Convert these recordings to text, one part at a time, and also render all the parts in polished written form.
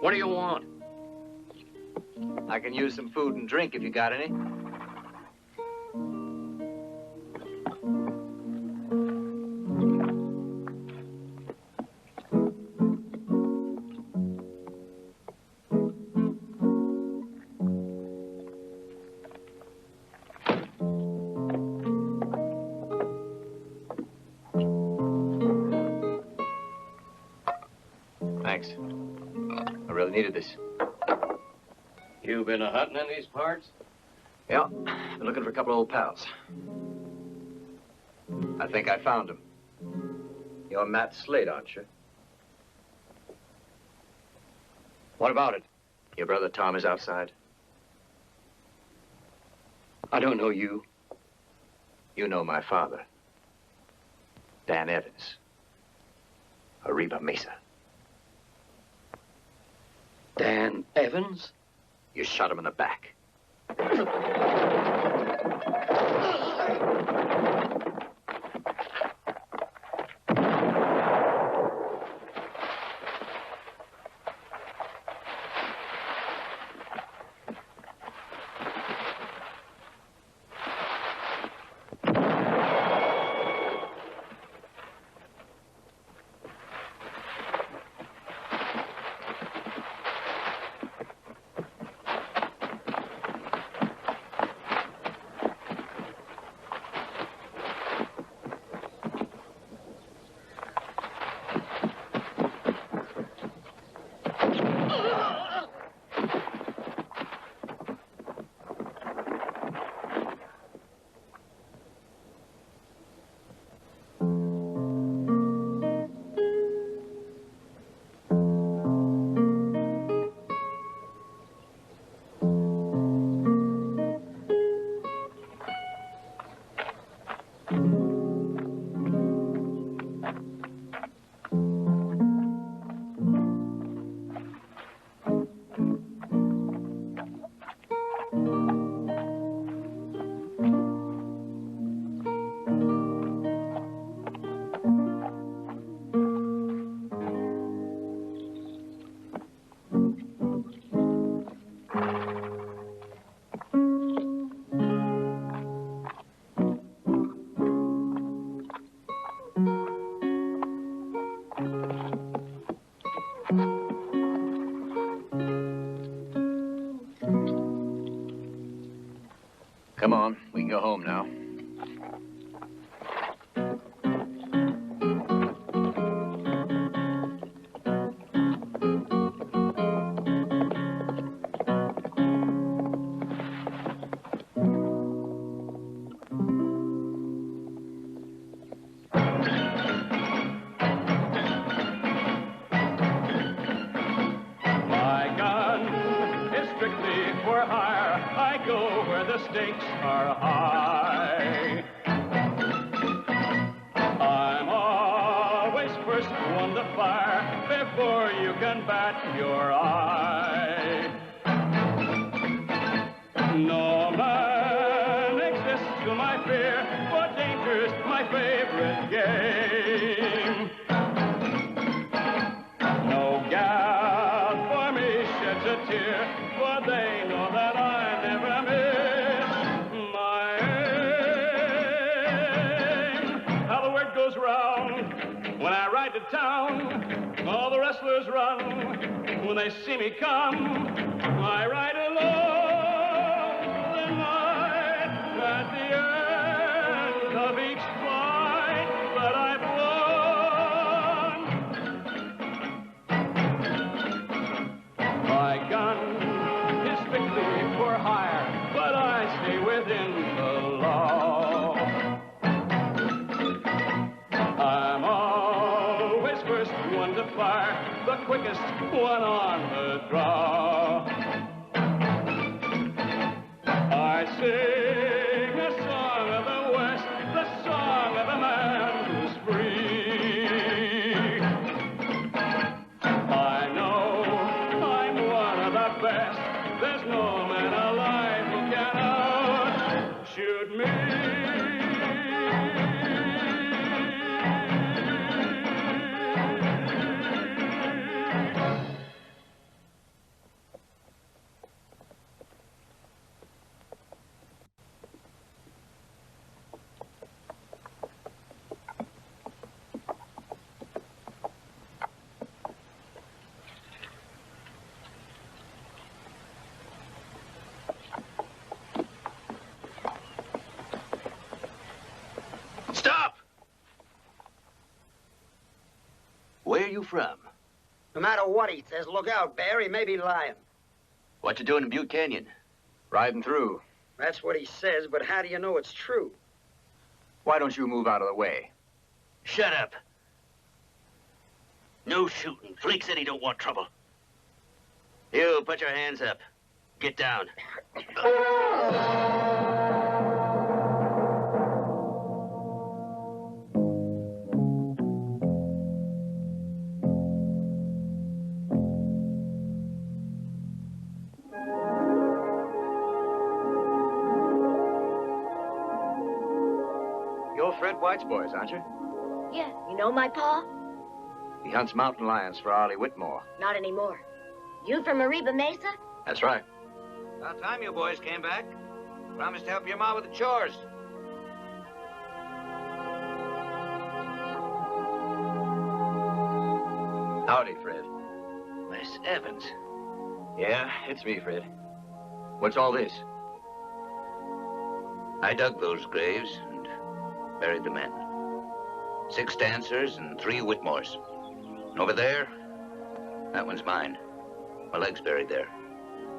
What do you want? I can use some food and drink if you got any. Thanks. I really needed this. You been hunting in these parts? Yeah, been looking for a couple of old pals. I think I found him. You're Matt Slade, aren't you? What about it? Your brother Tom is outside. I don't know you. You know my father. Dan Evans. Arriba, Mesa. Dan Evans? You shot him in the back. Come on, we can go home now. you from? No matter what he says, look out, Bear. He may be lying. What you doing in Butte Canyon? Riding through. That's what he says, but how do you know it's true? Why don't you move out of the way? Shut up. No shooting. Flake said he don't want trouble. You, put your hands up. Get down. You're Fred White's boys, aren't you? Yeah, you know my pa? He hunts mountain lions for Arlie Whitmore. Not anymore. You from Arriba, Mesa? That's right. About time you boys came back. Promised to help your ma with the chores. Howdy, Fred. Miss Evans. Yeah, it's me, Fred. What's all this? I dug those graves and buried the men. 6 dancers and 3 Whitmores. And over there, that one's mine. My leg's buried there.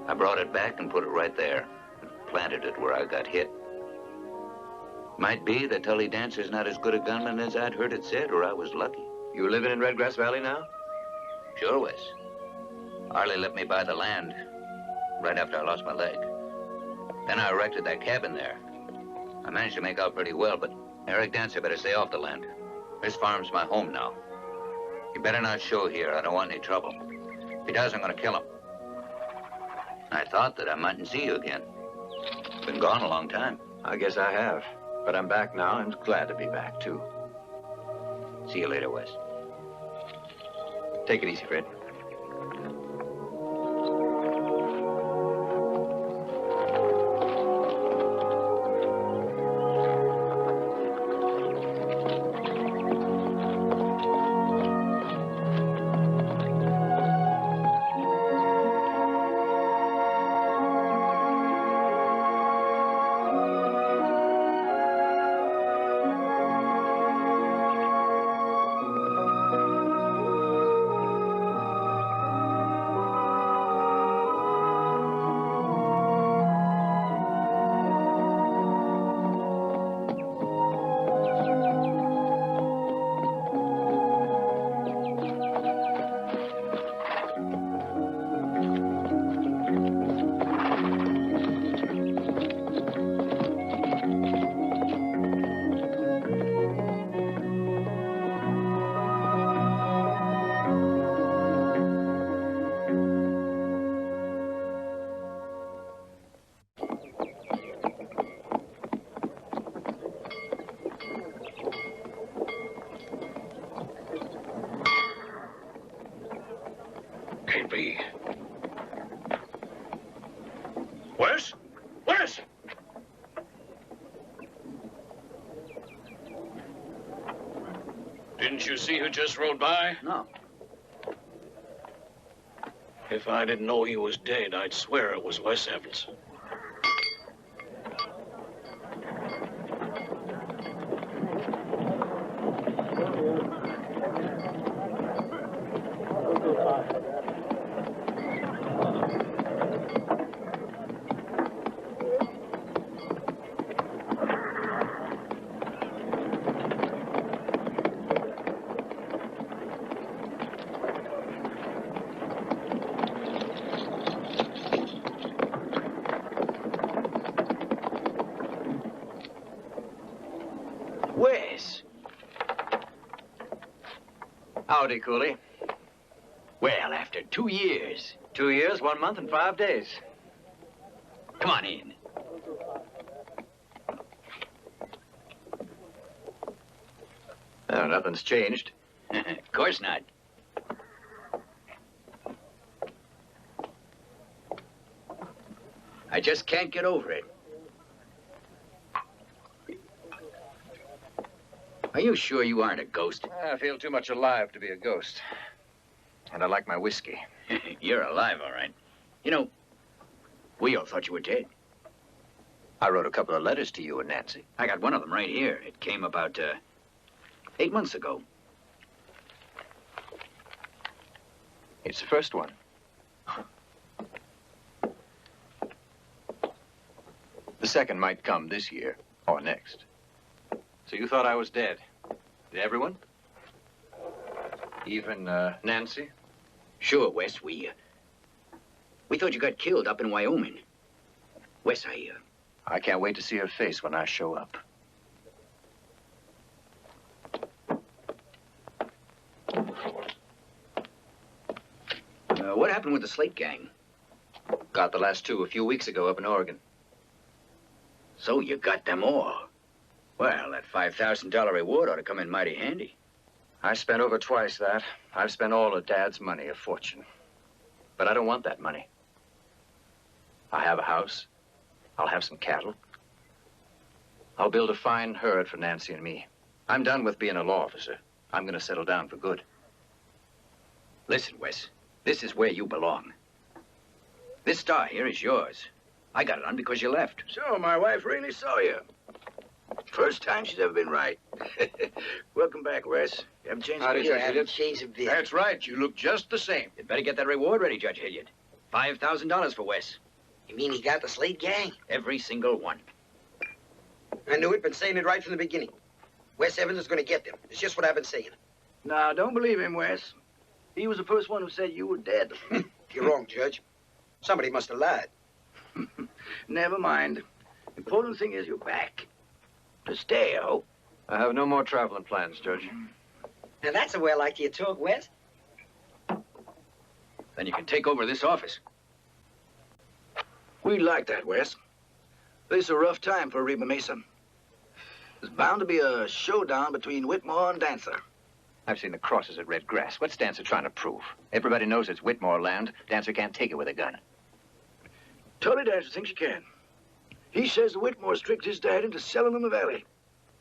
I brought it back and put it right there. And planted it where I got hit. Might be the Tully Dancer's not as good a gunman as I'd heard it said, or I was lucky. You living in Red Grass Valley now? Sure, Wes. Arlie let me buy the land right after I lost my leg. Then I erected that cabin there. I managed to make out pretty well, but Eric Dancer better stay off the land. This farm's my home now. He better not show here. I don't want any trouble. If he does, I'm gonna kill him. I thought that I mightn't see you again. Been gone a long time. I guess I have. But I'm back now and glad to be back, too. See you later, Wes. Take it easy, Fred. Wes? Wes! Didn't you see who just rode by? No. If I didn't know he was dead, I'd swear it was Wes Evans. Wes. Howdy, Cooley. Well, after 2 years. 2 years, 1 month, and 5 days. Come on in. Nothing's changed. Of course not. I just can't get over it. Are you sure you aren't a ghost? I feel too much alive to be a ghost. And I like my whiskey. You're alive, all right. You know, we all thought you were dead. I wrote a couple of letters to you and Nancy. I got one of them right here. It came about, 8 months ago. It's the first one. The second might come this year or next. So you thought I was dead? Did everyone? Even Nancy? Sure, Wes. We thought you got killed up in Wyoming. Wes, I can't wait to see her face when I show up. What happened with the Slate gang? Got the last two a few weeks ago up in Oregon. So you got them all. Well, that $5,000 reward ought to come in mighty handy. I spent over twice that. I've spent all of Dad's money, a fortune. But I don't want that money. I have a house. I'll have some cattle. I'll build a fine herd for Nancy and me. I'm done with being a law officer. I'm going to settle down for good. Listen, Wes, this is where you belong. This star here is yours. I got it on because you left. So, my wife really saw you. First time she's ever been right. Welcome back, Wes. You haven't changed a bit. I haven't changed a bit. That's right. You look just the same. You'd better get that reward ready, Judge Hilliard. $5,000 for Wes. You mean he got the Slate gang? Every single one. I knew it, been saying it right from the beginning. Wes Evans is going to get them. It's just what I've been saying. Now, don't believe him, Wes. He was the first one who said you were dead. You're wrong, Judge. Somebody must have lied. Never mind. Important thing is you're back. To stay, I hope. I have no more traveling plans, Judge. Now, that's the way I like you to talk, Wes. Then you can take over this office. We like that, Wes. This is a rough time for Arriba Mesa. There's bound to be a showdown between Whitmore and Dancer. I've seen the crosses at Red Grass. What's Dancer trying to prove? Everybody knows it's Whitmore land. Dancer can't take it with a gun. Tully Dancer thinks you can. He says the Whitmores tricked his dad into selling them the valley.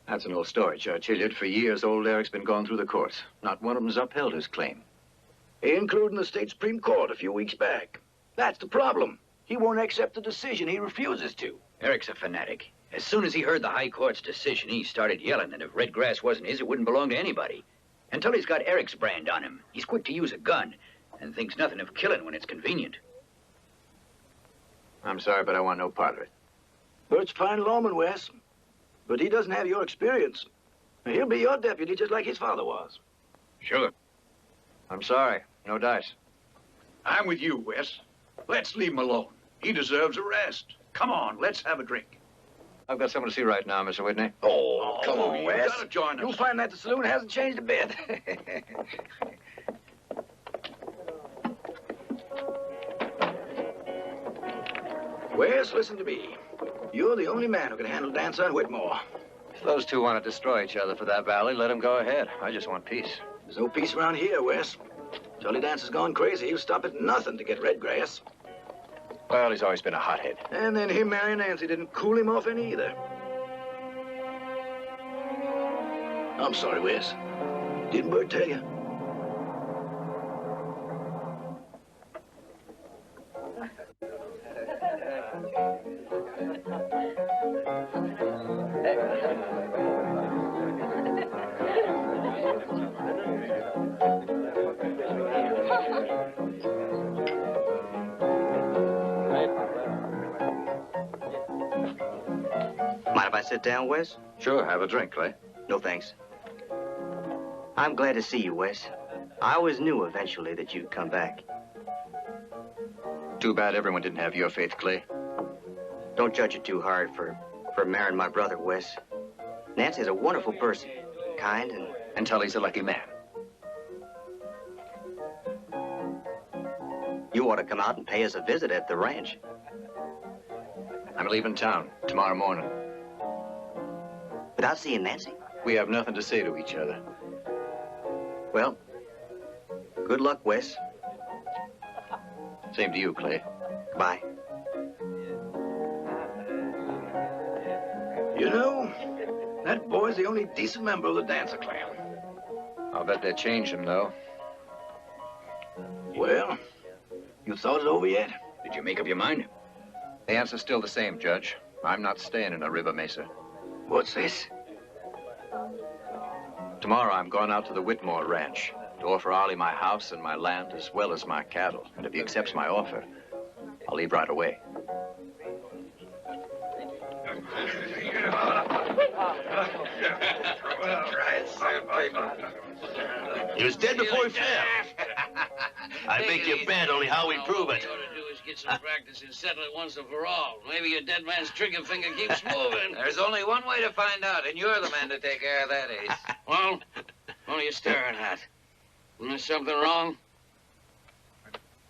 That's an old story, Judge Hilliard. For years, old Eric's been going through the courts. Not one of them's upheld his claim. Including the state Supreme Court a few weeks back. That's the problem. He won't accept the decision. He refuses to. Eric's a fanatic. As soon as he heard the High Court's decision, he started yelling that if Red Grass wasn't his, it wouldn't belong to anybody. Until he's got Eric's brand on him. He's quick to use a gun and thinks nothing of killing when it's convenient. I'm sorry, but I want no part of it. Bert's a fine lawman, Wes. But he doesn't have your experience. He'll be your deputy just like his father was. Sure. I'm sorry. No dice. I'm with you, Wes. Let's leave him alone. He deserves a rest. Come on, let's have a drink. I've got someone to see right now, Mr. Whitney. Oh, come on, you Wes. gotta join us. You'll find that the saloon hasn't changed a bit. Wes, listen to me. You're the only man who can handle Dancer and Whitmore. If those two want to destroy each other for that valley, let them go ahead. I just want peace. There's no peace around here, Wes. Tully Dancer's gone crazy. He'll stop at nothing to get Red Grass. Well, he's always been a hothead. And then him marrying Nancy didn't cool him off any either. I'm sorry, Wes. Didn't Bert tell you? Mind if I sit down, Wes? Sure, have a drink, Clay. No, thanks. I'm glad to see you, Wes. I always knew eventually that you'd come back. Too bad everyone didn't have your faith, Clay. Don't judge it too hard for marrying my brother, Wes. Nancy's a wonderful person. Kind and... Until he's a lucky man. You ought to come out and pay us a visit at the ranch. I'm leaving town tomorrow morning. Without seeing Nancy? We have nothing to say to each other. Well, good luck, Wes. Same to you, Clay. Goodbye. You know, that boy's the only decent member of the Dancer clan. I'll bet they changed him, though. Well, you thought it over yet? Did you make up your mind? The answer's still the same, Judge. I'm not staying in Arriba Mesa. What's this? Tomorrow, I'm going out to the Whitmore ranch. to offer Arlie my house and my land as well as my cattle. And if he accepts my offer, I'll leave right away. He was dead before he fell. I make you bet, only how we prove it. All you ought to do is get some practice and settle it once and for all. Maybe your dead man's trigger finger keeps moving. There's only one way to find out, and you're the man to take care of that, Ace. Well, what are you staring at? Isn't there something wrong?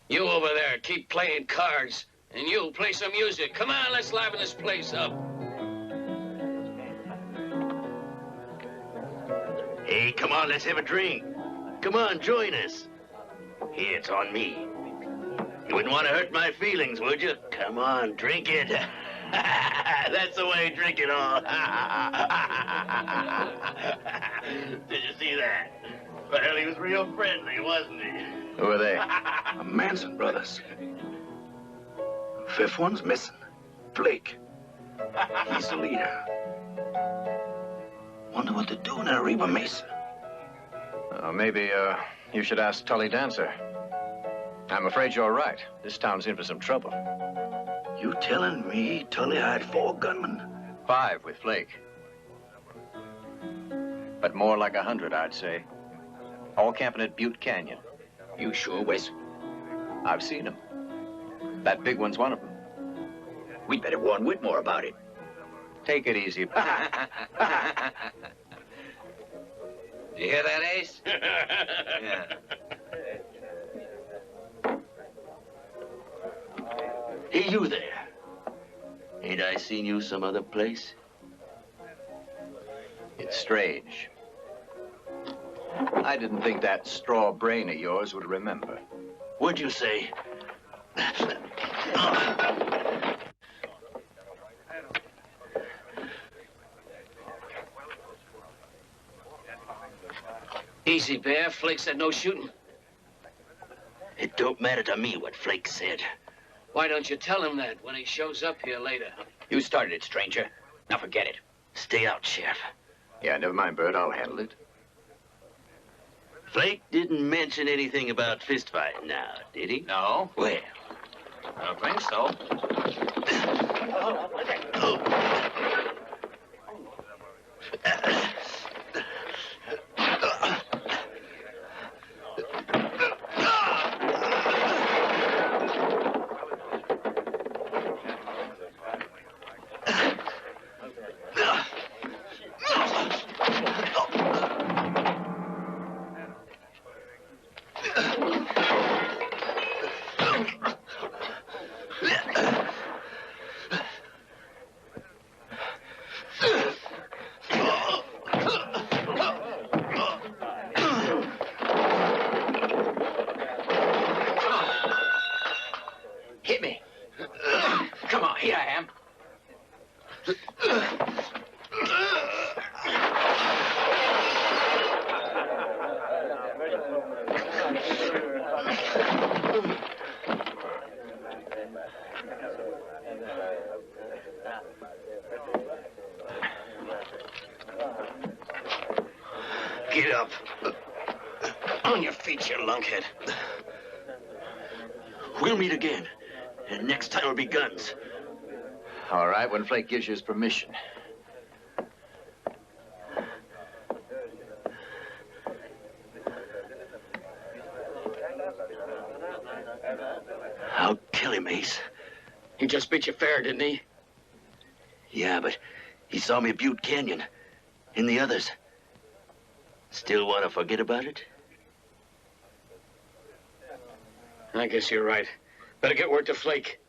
You over there, keep playing cards. And you, play some music. Come on, let's liven this place up. Hey, come on, let's have a drink. Come on, join us. Here, it's on me. You wouldn't want to hurt my feelings, would you? Come on, drink it. That's the way, drink it all. Did you see that? Well, he was real friendly, wasn't he? Who are they? The Manson brothers. Fifth one's missing. Flake. He's the leader. Wonder what they're doing at Arriba Mesa. Maybe you should ask Tully Dancer. I'm afraid you're right. This town's in for some trouble. You telling me Tully hired 4 gunmen? 5 with Flake. But more like 100, I'd say. All camping at Butte Canyon. You sure, Wes? I've seen them. That big one's one of them. We'd better warn Whitmore about it. Take it easy. You hear that, Ace? Yeah. Hey, you there. Ain't I seen you some other place? It's strange. I didn't think that straw brain of yours would remember. What'd you say? Easy, Bear. Flake said no shooting. It don't matter to me what Flake said. Why don't you tell him that when he shows up here later? You started it, stranger. Now forget it. Stay out, Sheriff. Yeah, never mind, Bert. I'll handle it. Flake didn't mention anything about fistfighting now, did he? No. Well. I don't think so. Hit me. Come on, here I am. Get up. On your feet, you lunkhead. We'll meet again. And next time it'll be guns. All right, when Flake gives you his permission. I'll kill him, Ace. He just beat you fair, didn't he? Yeah, but he saw me at Butte Canyon. And the others. Still want to forget about it? I guess you're right. Better get word to Flake.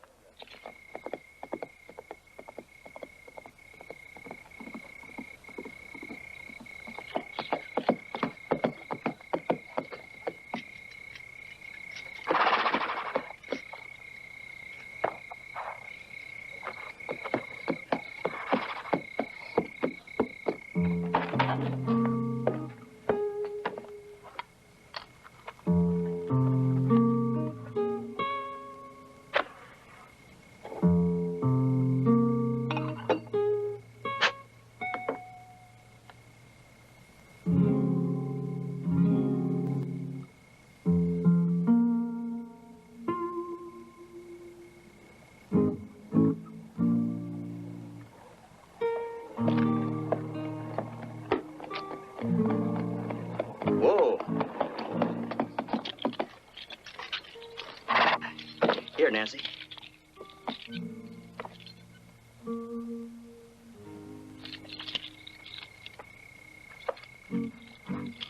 Nancy.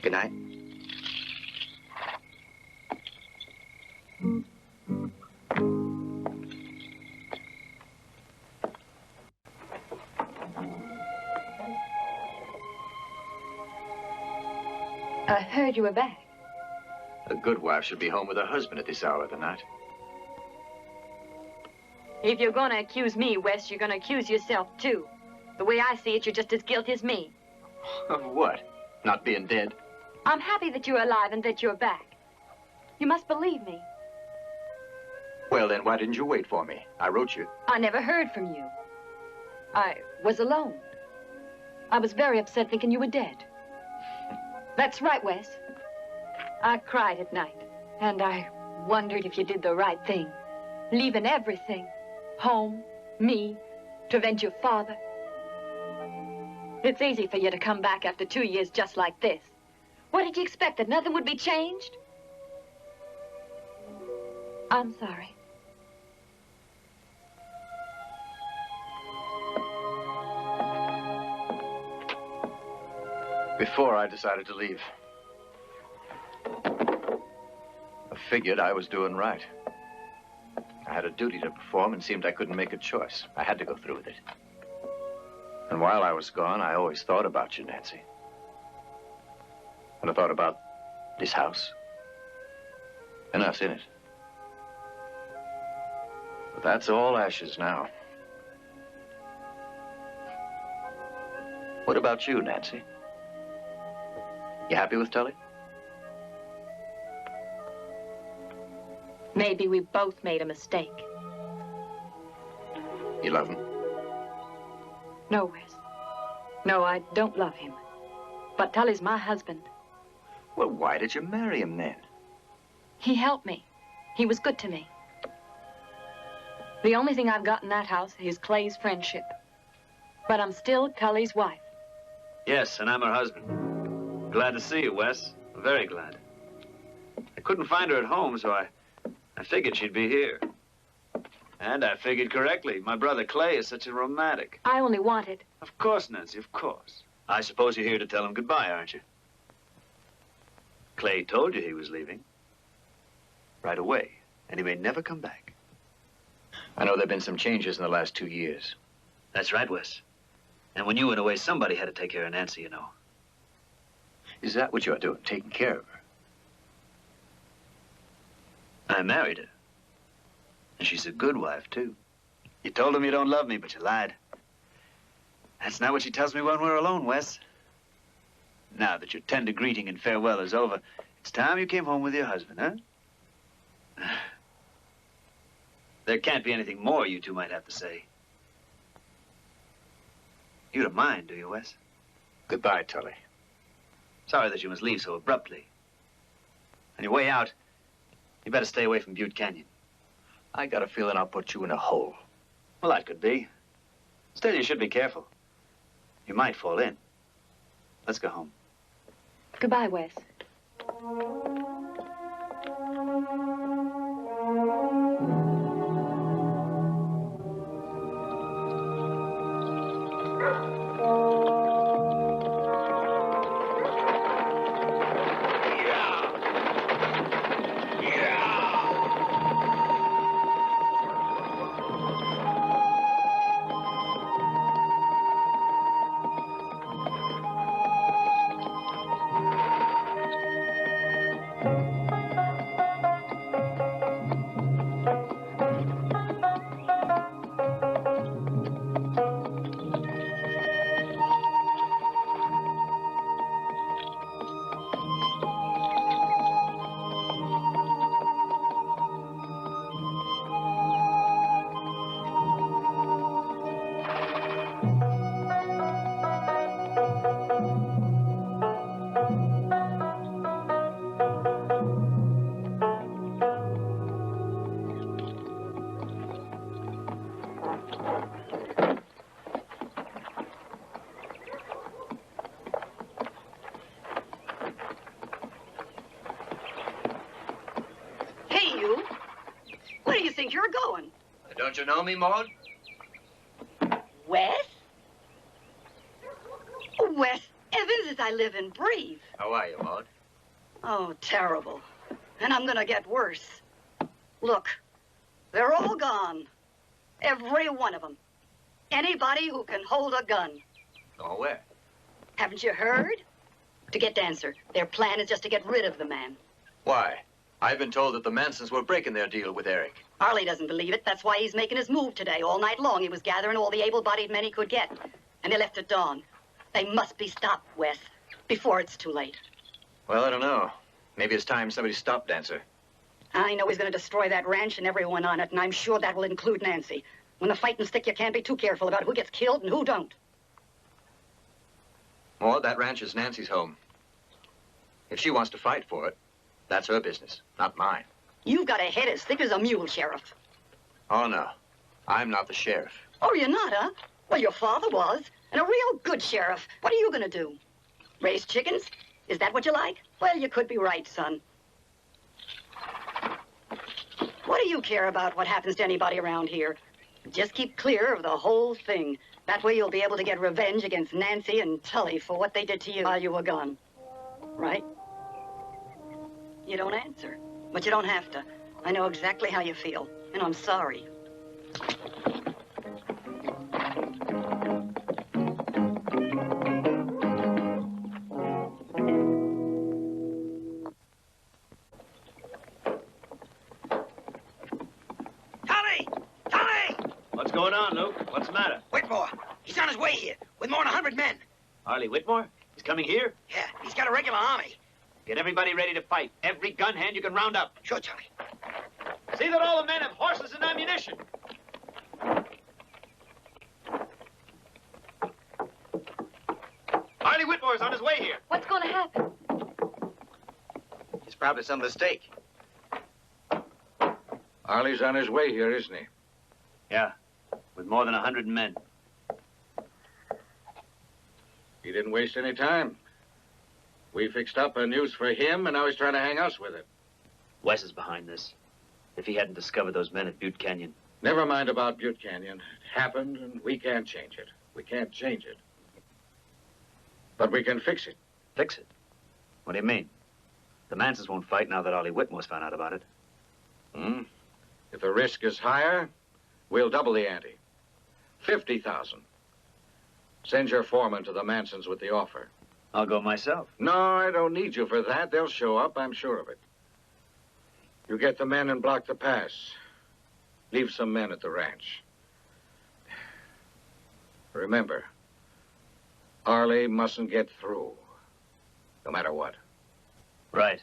Good night. I heard you were back. A good wife should be home with her husband at this hour of the night. If you're gonna accuse me, Wes, you're gonna accuse yourself, too. The way I see it, you're just as guilty as me. Of what? Not being dead? I'm happy that you're alive and that you're back. You must believe me. Well, then, why didn't you wait for me? I wrote you. I never heard from you. I was alone. I was very upset thinking you were dead. That's right, Wes. I cried at night, and I wondered if you did the right thing. Leaving everything, home, me, to avenge your father. It's easy for you to come back after 2 years just like this. What did you expect, that nothing would be changed? I'm sorry. Before I decided to leave, I figured I was doing right. I had a duty to perform and seemed I couldn't make a choice. I had to go through with it. And while I was gone, I always thought about you, Nancy. And I thought about this house and us in it. But that's all ashes now. What about you, Nancy? You happy with Tully? Maybe we both made a mistake. You love him? No, Wes. No, I don't love him. But Tully's my husband. Well, why did you marry him then? He helped me. He was good to me. The only thing I've got in that house is Clay's friendship. But I'm still Tully's wife. Yes, and I'm her husband. Glad to see you, Wes. Very glad. I couldn't find her at home, so I figured she'd be here. And I figured correctly. My brother Clay is such a romantic. I only wanted... Of course, Nancy, of course. I suppose you're here to tell him goodbye, aren't you? Clay told you he was leaving. Right away. And he may never come back. I know there have been some changes in the last 2 years. That's right, Wes. And when you went away, somebody had to take care of Nancy, you know. Is that what you're doing, taking care of her? I married her. And she's a good wife, too. You told him you don't love me, but you lied. That's not what she tells me when we're alone, Wes. Now that your tender greeting and farewell is over, it's time you came home with your husband, huh? There can't be anything more you two might have to say. You don't mind, do you, Wes? Goodbye, Tully. Sorry that you must leave so abruptly. On your way out, you better stay away from Butte Canyon. I got a feeling I'll put you in a hole. Well, that could be. Still, you should be careful. You might fall in. Let's go home. Goodbye, Wes. think you're going? Don't you know me, Maud? Wes? Oh, Wes Evans, as I live and breathe. How are you, Maud? Oh, terrible. And I'm gonna get worse. Look, they're all gone. Every one of them. Anybody who can hold a gun. Oh, where? Haven't you heard? To get Dancer. Their plan is just to get rid of the man. Why? I've been told that the Mansons were breaking their deal with Eric. Arlie doesn't believe it. That's why he's making his move today. All night long, he was gathering all the able-bodied men he could get. And they left at dawn. They must be stopped, Wes, before it's too late. Well, I don't know. Maybe it's time somebody stopped Dancer. I know he's going to destroy that ranch and everyone on it, and I'm sure that will include Nancy. When the fighting stick, you can't be too careful about who gets killed and who don't. Maud, that ranch is Nancy's home. If she wants to fight for it, that's her business, not mine. You've got a head as thick as a mule, Sheriff. Oh, no. I'm not the sheriff. Oh, you're not, huh? Well, your father was, and a real good sheriff. What are you going to do? Raise chickens? Is that what you like? Well, you could be right, son. What do you care about what happens to anybody around here? Just keep clear of the whole thing. That way you'll be able to get revenge against Nancy and Tully for what they did to you while you were gone. Right? You don't answer. But you don't have to. I know exactly how you feel. And I'm sorry. What's going on, Luke? What's the matter? Whitmore, he's on his way here with more than 100 men. Arlie Whitmore? He's coming here? Yeah, he's got a regular army. Get everybody ready to fight. Every gun hand you can round up. Sure, Charlie. See that all the men have horses and ammunition. Arlie Whitmore's on his way here. What's going to happen? It's probably some mistake. Arlie's on his way here, isn't he? Yeah, with more than 100 men. He didn't waste any time. We fixed up a noose for him, and now he's trying to hang us with it. Wes is behind this. If he hadn't discovered those men at Butte Canyon. Never mind about Butte Canyon. It happened, and we can't change it. We can't change it. But we can fix it. Fix it? What do you mean? The Mansons won't fight now that Arlie Whitmore's found out about it. If the risk is higher, we'll double the ante. 50,000. Send your foreman to the Mansons with the offer. I'll go myself. No, I don't need you for that. They'll show up, I'm sure of it. You get the men and block the pass. Leave some men at the ranch. Remember, Arlie mustn't get through, no matter what. Right.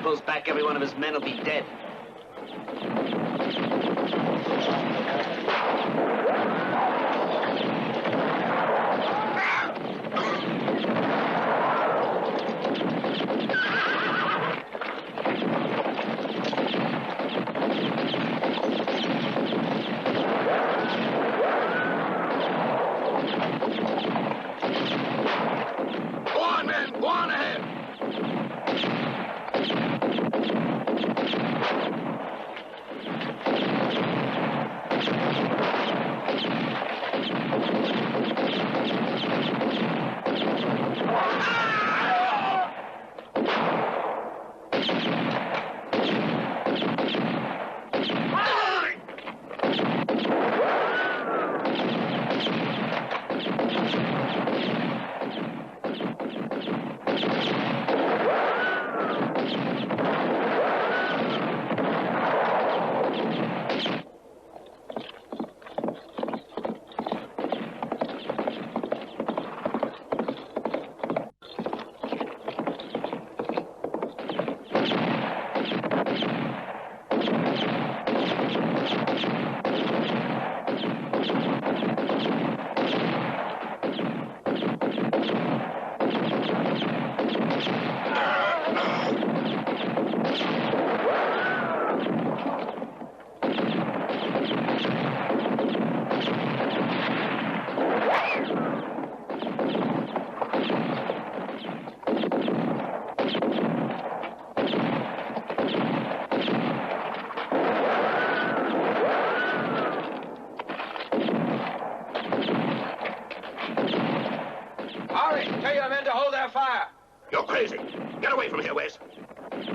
pulls back, every one of his men will be dead.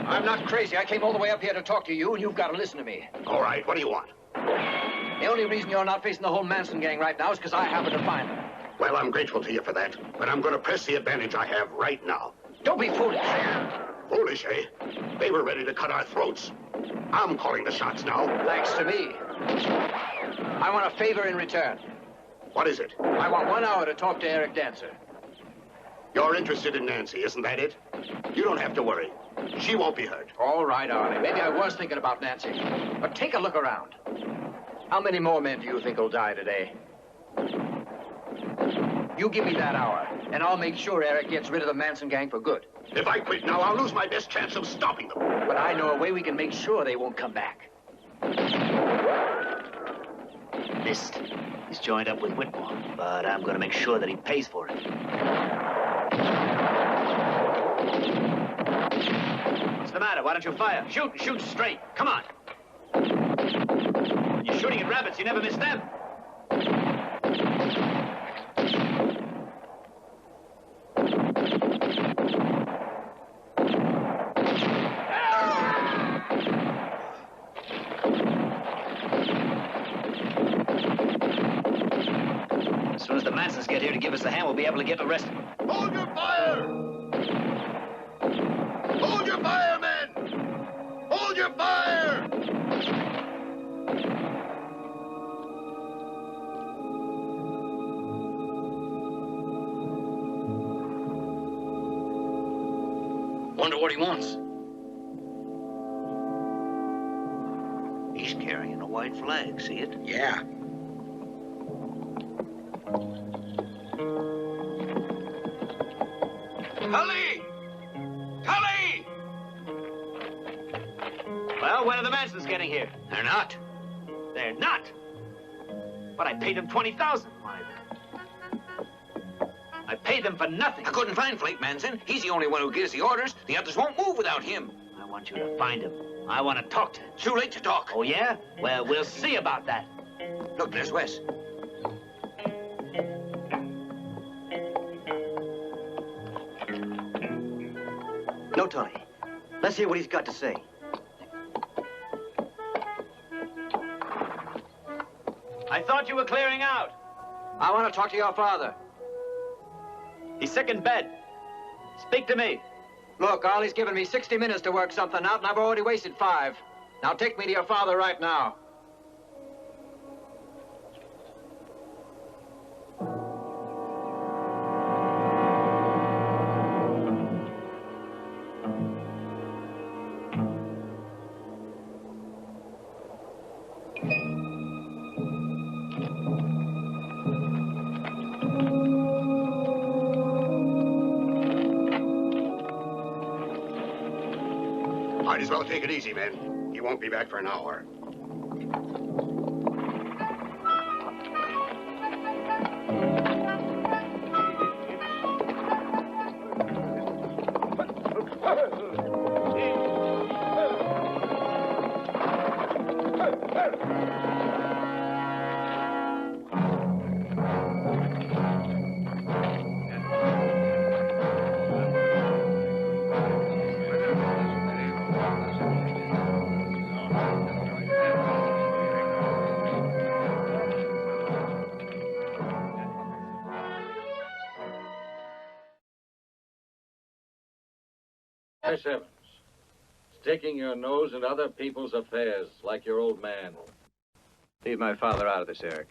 I'm not crazy. I came all the way up here to talk to you, and you've got to listen to me. All right, what do you want? The only reason you're not facing the whole Manson gang right now is because I happen to find them. Well, I'm grateful to you for that, but I'm going to press the advantage I have right now. Don't be foolish. Foolish, eh? They were ready to cut our throats. I'm calling the shots now. Thanks to me. I want a favor in return. What is it? I want 1 hour to talk to Eric Dancer. You're interested in Nancy, isn't that it? You don't have to worry. She won't be hurt. All right, Arnie. Maybe I was thinking about Nancy. But take a look around. How many more men do you think will die today? You give me that hour, and I'll make sure Eric gets rid of the Manson gang for good. If I quit now, I'll lose my best chance of stopping them. But I know a way we can make sure they won't come back. Missed. He's joined up with Whitmore, but I'm going to make sure that he pays for it. What's the matter? Why don't you fire? Shoot straight. Come on. When you're shooting at rabbits, you never miss them. As soon as the Mansons get here to give us a hand, we'll be able to get arrested. Hold your fire! Hold your fire, men! Hold your fire! Wonder what he wants. He's carrying a white flag, see it? Yeah. Tully! Tully! Well, when are the Mansons getting here? They're not. They're not. But I paid them $20,000. I paid them for nothing. I couldn't find Flake Manson. He's the only one who gives the orders. The others won't move without him. I want you to find him. I want to talk to him. Too late to talk. Oh, yeah? Well, we'll see about that. Look, there's Wes. No, Tony. Let's hear what he's got to say. I thought you were clearing out. I want to talk to your father. He's sick in bed. Speak to me. Look, Ollie's given me 60 minutes to work something out, and I've already wasted 5. Now take me to your father right now. Might as well take it easy, man. He won't be back for an hour. Miss Evans, sticking your nose in other people's affairs like your old man. Leave my father out of this, Eric.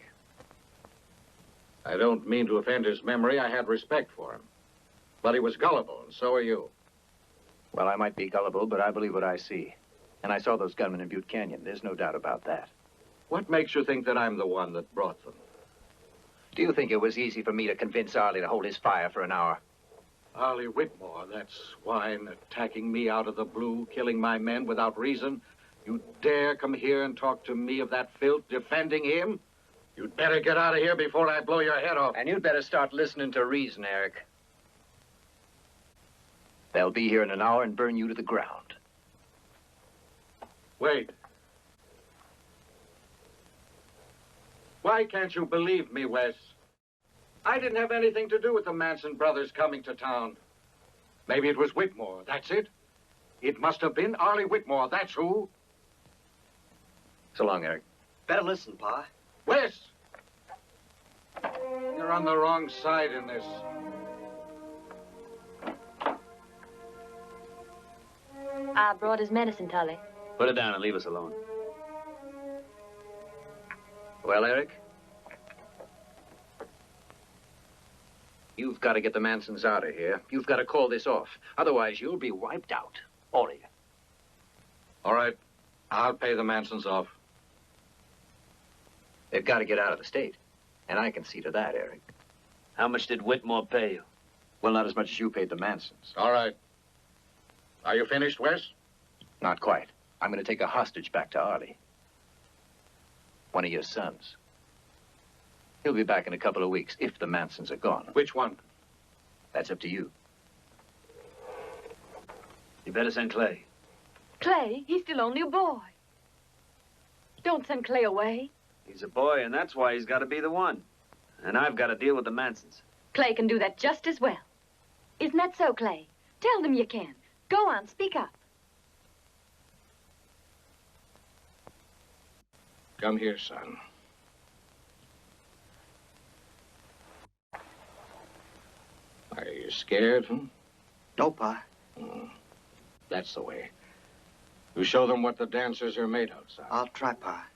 I don't mean to offend his memory. I had respect for him. But he was gullible, and so are you. Well, I might be gullible, but I believe what I see. And I saw those gunmen in Butte Canyon. There's no doubt about that. What makes you think that I'm the one that brought them? Do you think it was easy for me to convince Arlie to hold his fire for an hour? Arlie Whitmore, that swine, attacking me out of the blue, killing my men without reason. You dare come here and talk to me of that filth, defending him? You'd better get out of here before I blow your head off. And you'd better start listening to reason, Eric. They'll be here in an hour and burn you to the ground. Wait. Why can't you believe me, Wes? I didn't have anything to do with the Manson brothers coming to town. Maybe it was Whitmore, that's it. It must have been Arlie Whitmore, that's who. So long, Eric. Better listen, Pa. Wes! You're on the wrong side in this. I brought his medicine, Tully. Put it down and leave us alone. Well, Eric? You've got to get the Mansons out of here. You've got to call this off. Otherwise, you'll be wiped out. All of you. All right. I'll pay the Mansons off. They've got to get out of the state. And I can see to that, Eric. How much did Whitmore pay you? Well, not as much as you paid the Mansons. All right. Are you finished, Wes? Not quite. I'm going to take a hostage back to Arlie. One of your sons. He'll be back in a couple of weeks, if the Mansons are gone. Which one? That's up to you. You better send Clay. Clay? He's still only a boy. Don't send Clay away. He's a boy, and that's why he's got to be the one. And I've got to deal with the Mansons. Clay can do that just as well. Isn't that so, Clay? Tell them you can. Go on, speak up. Come here, son. Are you scared, No, Pa. That's the way. You show them what the dancers are made of, son. I'll try, Pa.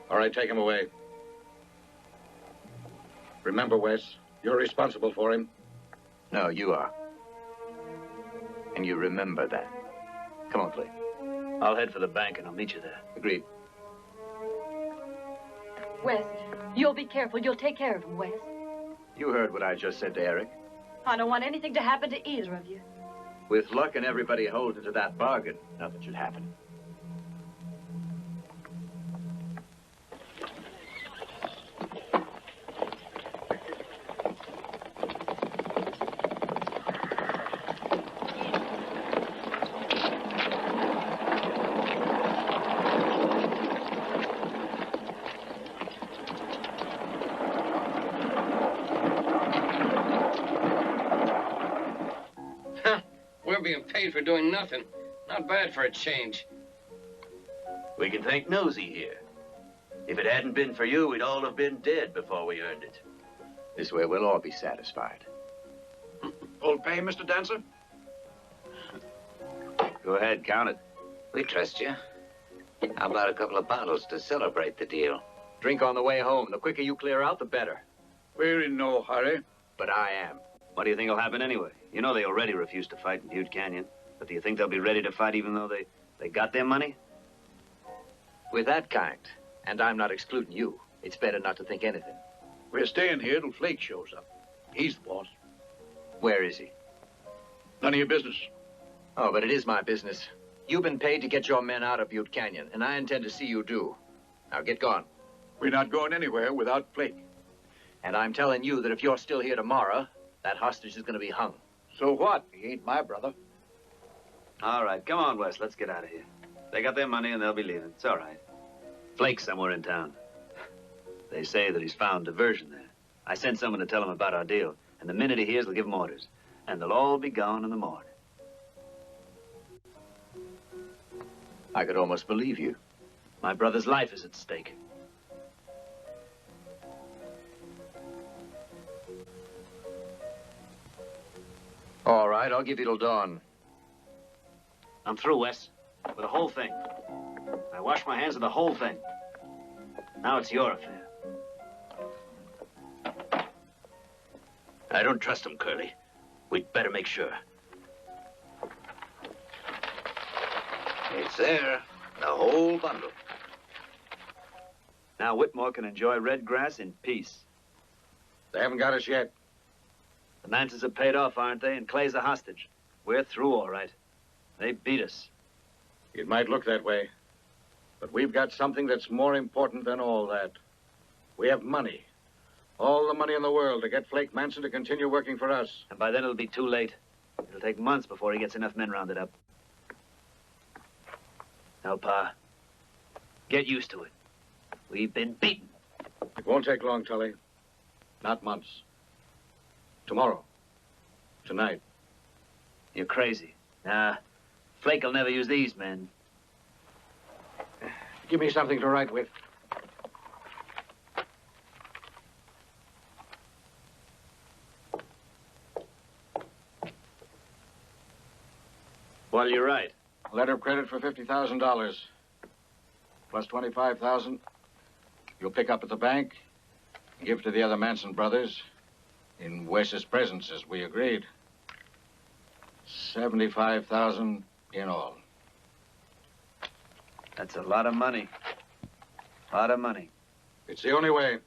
All right, take him away. Remember, Wes, you're responsible for him. No, you are. And you remember that. Come on, Clay. I'll head for the bank, and I'll meet you there. Agreed. Wes, you'll be careful. You'll take care of him, Wes. You heard what I just said to Eric. I don't want anything to happen to either of you. With luck and everybody holding to that bargain, nothing should happen. We're being paid for doing nothing. Not bad for a change. We can thank Nosy here. If it hadn't been for you, we'd all have been dead before we earned it. This way we'll all be satisfied. Old pay, Mr. Dancer? Go ahead, count it. We trust you. How about a couple of bottles to celebrate the deal? Drink on the way home. The quicker you clear out, the better. We're in no hurry. But I am. What do you think will happen anyway? You know they already refused to fight in Butte Canyon. But do you think they'll be ready to fight even though they got their money? With that kind, and I'm not excluding you, it's better not to think anything. We're staying here till Flake shows up. He's the boss. Where is he? None of your business. Oh, but it is my business. You've been paid to get your men out of Butte Canyon, and I intend to see you do. Now get gone. We're not going anywhere without Flake. And I'm telling you that if you're still here tomorrow, that hostage is going to be hung. So what? He ain't my brother. All right, come on, Wes. Let's get out of here. They got their money and they'll be leaving. It's all right. Flake's somewhere in town. They say that he's found diversion there. I sent someone to tell him about our deal, and the minute he hears, they'll give him orders. And they'll all be gone in the morning. I could almost believe you. My brother's life is at stake. All right, I'll give you till dawn. I'm through, Wes, with the whole thing. I washed my hands of the whole thing. Now it's your affair. I don't trust him, Curly. We'd better make sure. It's there, the whole bundle. Now Whitmore can enjoy red grass in peace. They haven't got us yet. The Mansons are paid off, aren't they? And Clay's a hostage. We're through, all right. They beat us. It might look that way. But we've got something that's more important than all that. We have money. All the money in the world to get Flake Manson to continue working for us. And by then it'll be too late. It'll take months before he gets enough men rounded up. Now, Pa, get used to it. We've been beaten. It won't take long, Tully. Not months. Tomorrow. Tonight. You're crazy. Nah, Flake will never use these men. Give me something to write with. What'll you write? Letter of credit for $50,000. Plus $25,000. You'll pick up at the bank. Give to the other Manson brothers. In Wes's presence, as we agreed. $75,000 in all. That's a lot of money. A lot of money. It's the only way.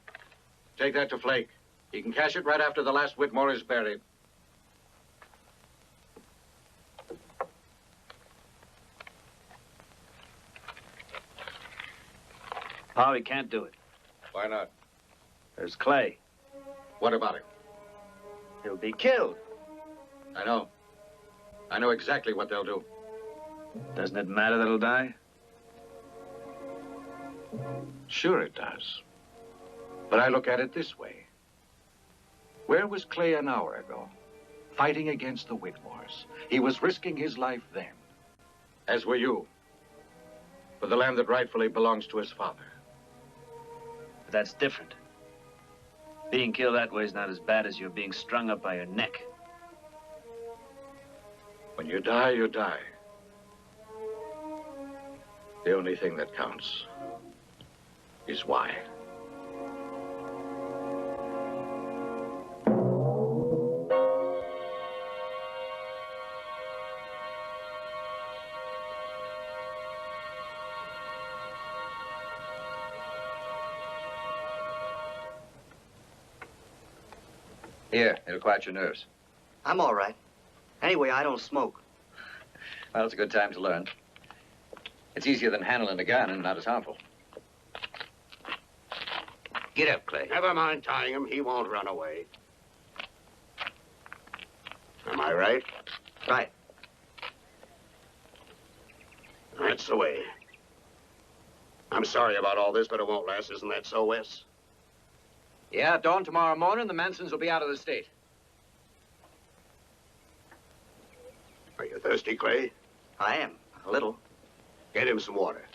Take that to Flake. He can cash it right after the last Whitmore is buried. Pa, he can't do it. Why not? There's Clay. What about him? He'll be killed. I know. I know exactly what they'll do. Doesn't it matter that he'll die? Sure it does. But I look at it this way. Where was Clay an hour ago? Fighting against the Whitmores. He was risking his life then. As were you. For the land that rightfully belongs to his father. But that's different. Being killed that way is not as bad as you're being strung up by your neck. When you die, you die. The only thing that counts is why. Here, it'll quiet your nerves. I'm all right. Anyway, I don't smoke. Well, it's a good time to learn. It's easier than handling a gun and not as harmful. Get up, Clay. Never mind tying him. He won't run away. Am I right? Right. That's the way. I'm sorry about all this, but it won't last. Isn't that so, Wes? Yeah, at dawn tomorrow morning, the Mansons will be out of the state. Are you thirsty, Clay? I am. A little. Get him some water.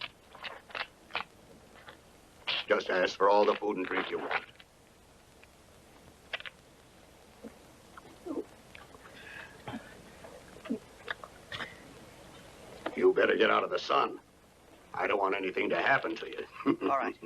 Just ask for all the food and drink you want. You better get out of the sun. I don't want anything to happen to you. All right.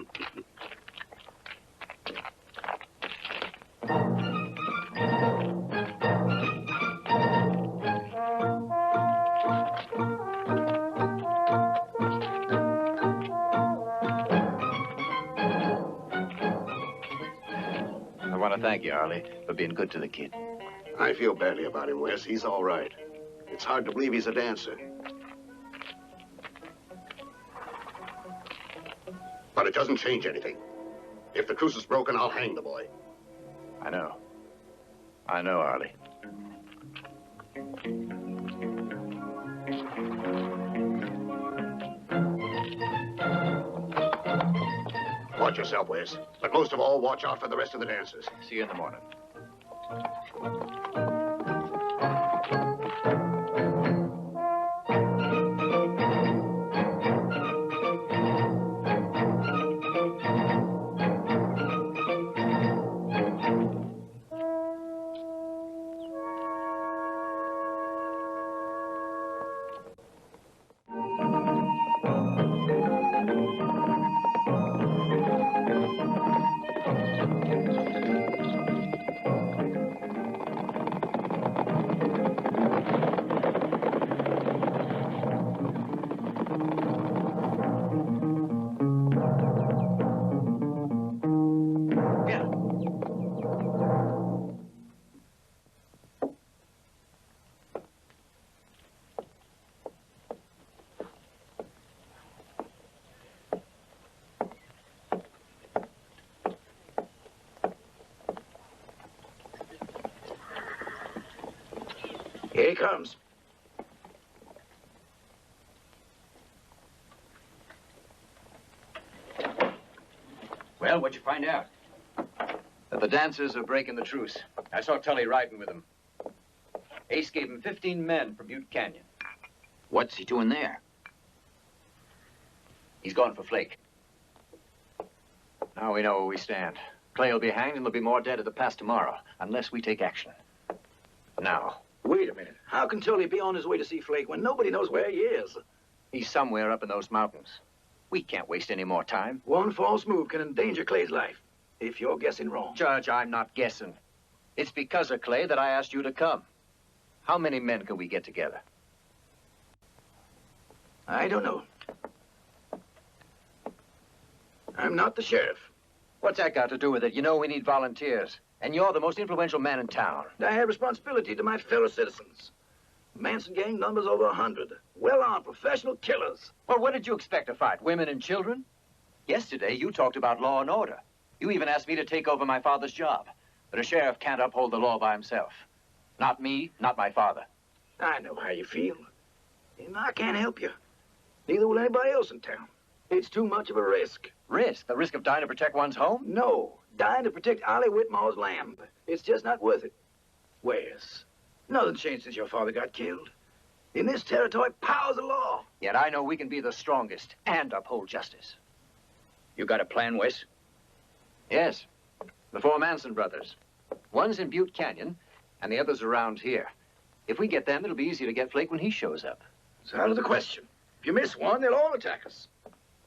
I want to thank you, Arlie, for being good to the kid. I feel badly about him, Wes. He's all right. It's hard to believe he's a dancer. But it doesn't change anything. If the Truce is broken, I'll hang the boy. I know. I know, Arlie. Watch yourself, Wes. But most of all, watch out for the rest of the dancers. See you in the morning. Here he comes. Well, what'd you find out? That the dancers are breaking the truce. I saw Tully riding with them. Ace gave him 15 men from Butte Canyon. What's he doing there? He's gone for Flake. Now we know where we stand. Clay will be hanged and there'll be more dead at the pass tomorrow, unless we take action. Now. Wait a minute. How can Tully be on his way to see Flake when nobody knows where he is? He's somewhere up in those mountains. We can't waste any more time. One false move can endanger Clay's life, if you're guessing wrong. Judge, I'm not guessing. It's because of Clay that I asked you to come. How many men can we get together? I don't know. I'm not the sheriff. What's that got to do with it? You know we need volunteers. And you're the most influential man in town. I have responsibility to my fellow citizens. Manson gang numbers over 100. Well-armed professional killers. Well, what did you expect to fight? Women and children? Yesterday, you talked about law and order. You even asked me to take over my father's job. But a sheriff can't uphold the law by himself. Not me, not my father. I know how you feel. And I can't help you. Neither will anybody else in town. It's too much of a risk. Risk? The risk of dying to protect one's home? No. Dying to protect Ollie Whitmore's lamb. It's just not worth it. Wes, nothing changed since your father got killed. In this territory, power's the law. Yet I know we can be the strongest and uphold justice. You got a plan, Wes? Yes. The 4 Manson brothers. One's in Butte Canyon, and the other's around here. If we get them, it'll be easy to get Flake when he shows up. It's out of the question. If you miss one, they'll all attack us.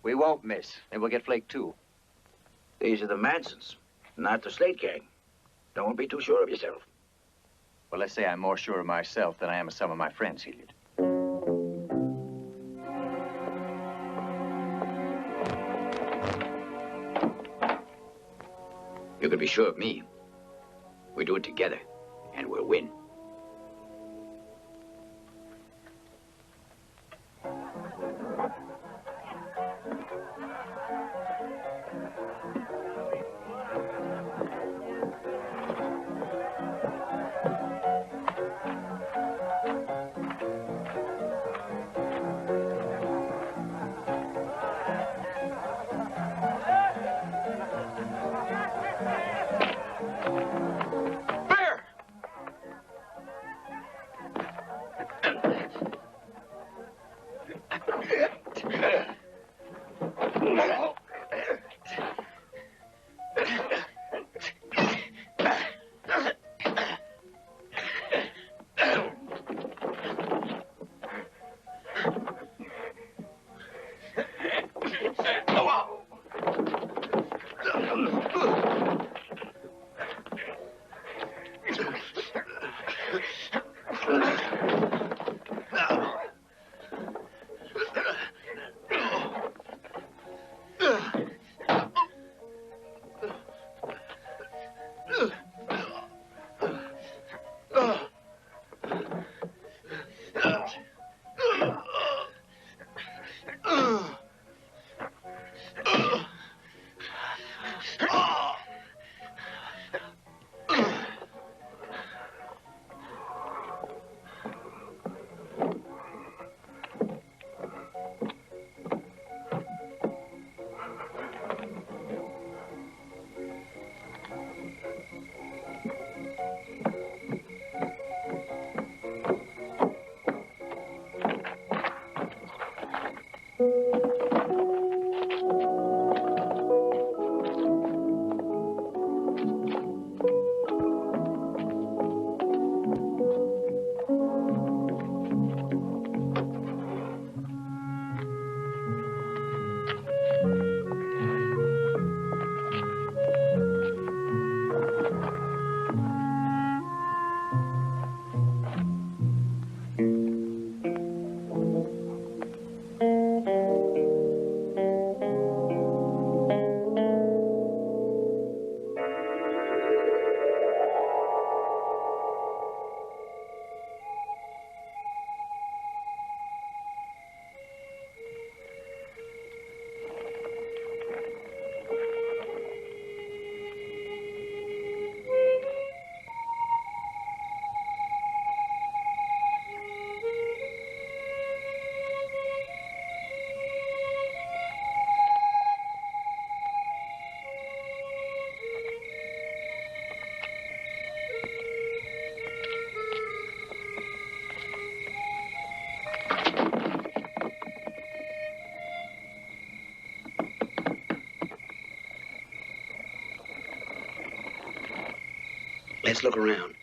We won't miss, and we'll get Flake too. These are the Mansons, not the Slate gang. Don't be too sure of yourself. Well, let's say I'm more sure of myself than I am of some of my friends, Hilliard. You can be sure of me. We do it together, and we'll win. Let's look around.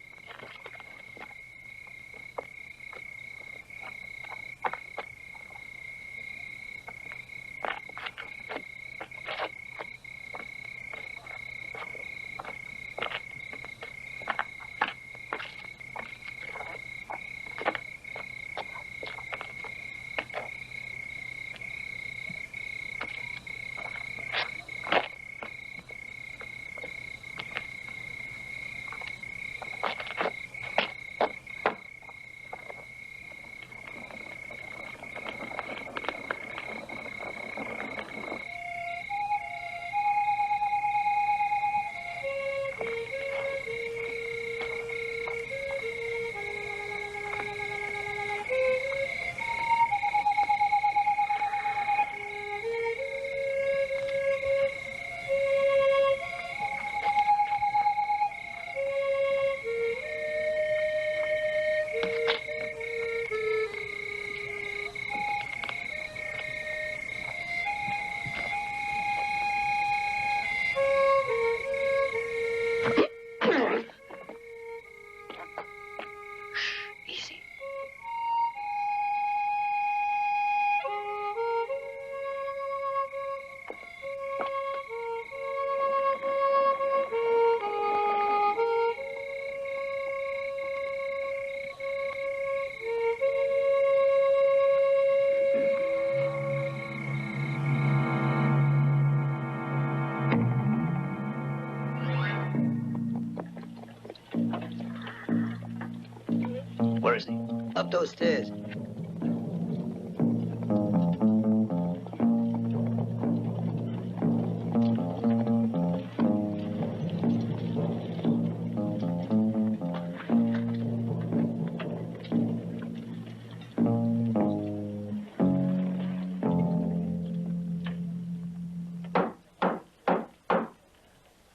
Where is he? Up those stairs.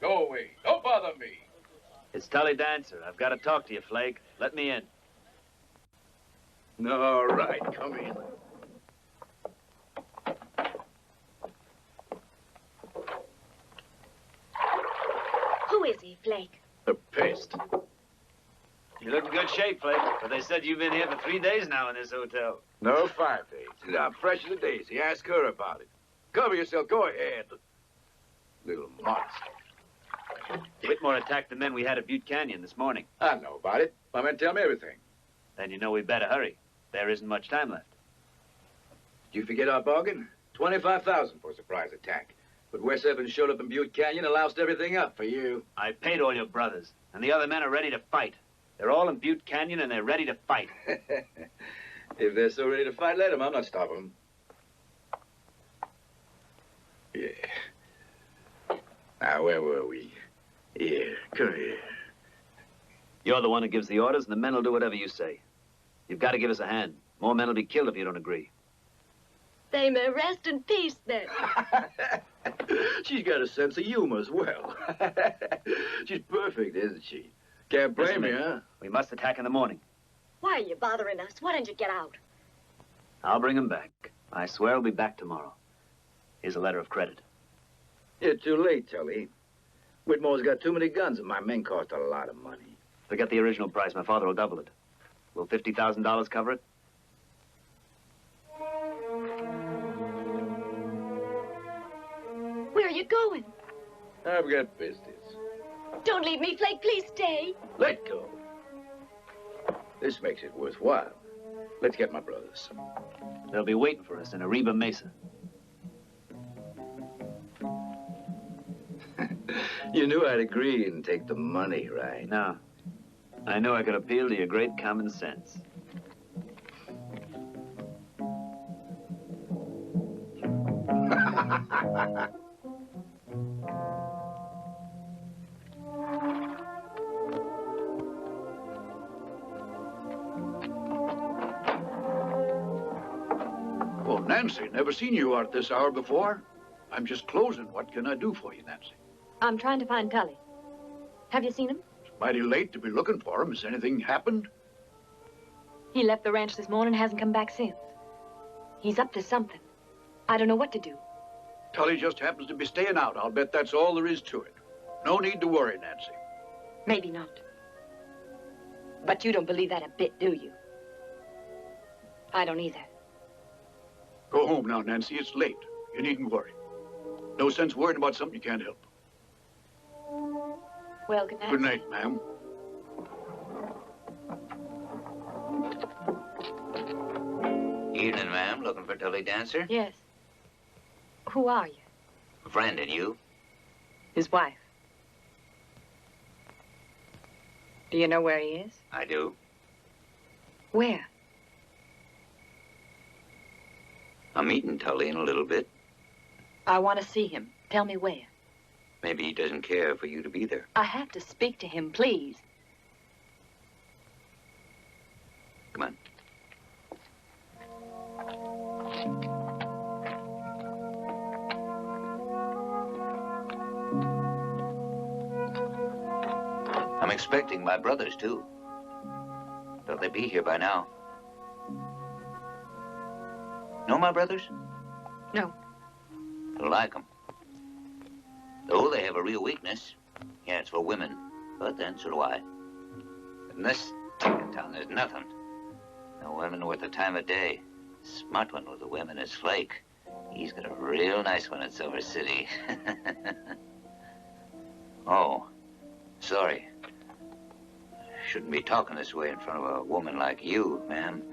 Go away. Don't bother me. It's Tully Dancer. I've got to talk to you, Flake. Let me in. All right, come in. Who is he, Flake? The pest. You look in good shape, Flake, but they said you've been here for 3 days now in this hotel. No, 5 days. I'm fresh as a daisy. Ask her about it. Cover yourself. Go ahead. Little monster. Whitmore attacked the men we had at Butte Canyon this morning. I know about it. My men tell me everything. Then you know we better hurry. There isn't much time left. Did you forget our bargain? $25,000 for a surprise attack. But Wes Evans showed up in Butte Canyon and loused everything up for you. I paid all your brothers, and the other men are ready to fight. They're all in Butte Canyon, and they're ready to fight. If they're so ready to fight, let them. I'm not stopping them. Yeah. Now, where were we? Here, come here. You're the one who gives the orders, and the men will do whatever you say. You've got to give us a hand. More men will be killed if you don't agree. They may rest in peace, then. She's got a sense of humor as well. She's perfect, isn't she? Can't blame me, huh? We must attack in the morning. Why are you bothering us? Why don't you get out? I'll bring him back. I swear I'll be back tomorrow. Here's a letter of credit. You're too late, Tully. Whitmore's got too many guns, and my men cost a lot of money. Forget the original price. My father will double it. Will $50,000 cover it? Where are you going? I've got business. Don't leave me, Flake. Please stay. Let go. This makes it worthwhile. Let's get my brothers. They'll be waiting for us in Arriba, Mesa. You knew I'd agree and take the money, right? No. I knew I could appeal to your great common sense. Oh, Nancy, never seen you out this hour before. I'm just closing. What can I do for you, Nancy? I'm trying to find Tully. Have you seen him? It's mighty late to be looking for him. Has anything happened? He left the ranch this morning and hasn't come back since. He's up to something. I don't know what to do. Tully just happens to be staying out. I'll bet that's all there is to it. No need to worry, Nancy. Maybe not. But you don't believe that a bit, do you? I don't either. Go home now, Nancy. It's late. You needn't worry. No sense worrying about something you can't help. Well, good night. Good night, ma'am. Evening, ma'am. Looking for Tilly Dancer? Yes. Who are you? A friend, and you? His wife. Do you know where he is? I do. Where? I'm meeting Tully in a little bit. I want to see him. Tell me where. Maybe he doesn't care for you to be there. I have to speak to him, please. Come on. I'm expecting my brothers, too. Thought they'd be here by now. Know my brothers? No. Don't like them. Though they have a real weakness. Yeah, it's for women. But then, so do I. In this town, there's nothing. No women worth the time of day. Smart one with the women is Flake. He's got a real nice one at Silver City. Oh, sorry. Shouldn't be talking this way in front of a woman like you, ma'am.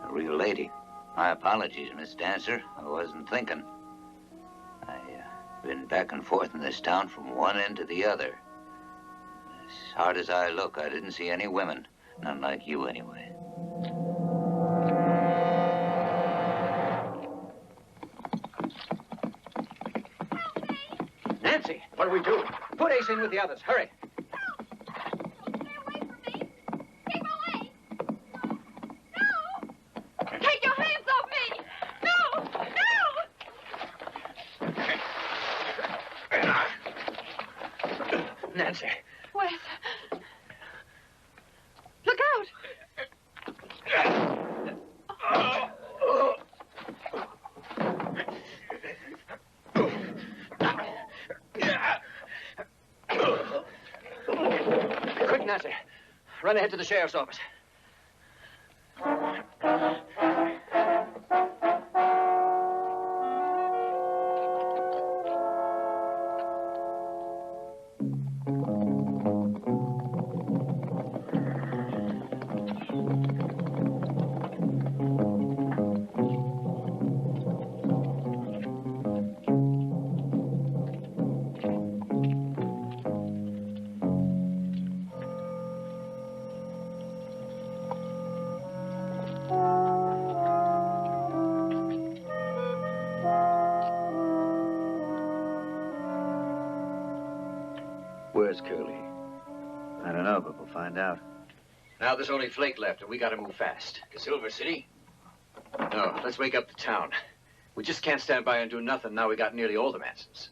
A real lady. My apologies, Miss Dancer. I wasn't thinking. I've been back and forth in this town from one end to the other. As hard as I look, I didn't see any women. None like you, anyway. Nancy, what are we doing? Put Ace in with the others. Hurry. Take your hands off me! No! No! Nancy. Wes. Look out! Quick, Nancy. Run ahead to the sheriff's office. Where's Curly? I don't know, but we'll find out. Now there's only Flake left, and we gotta move fast. To Silver City? No, let's wake up the town. We just can't stand by and do nothing now we got nearly all the Mansons.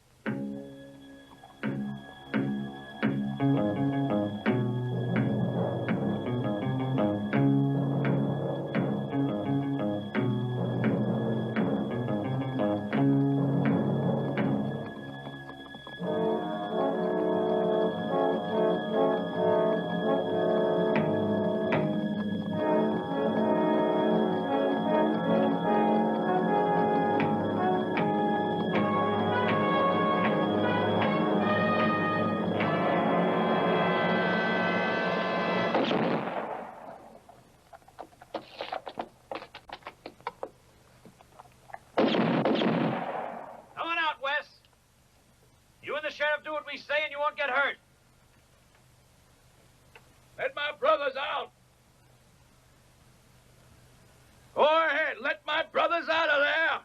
Let my brothers out. Go ahead, let my brothers out of there.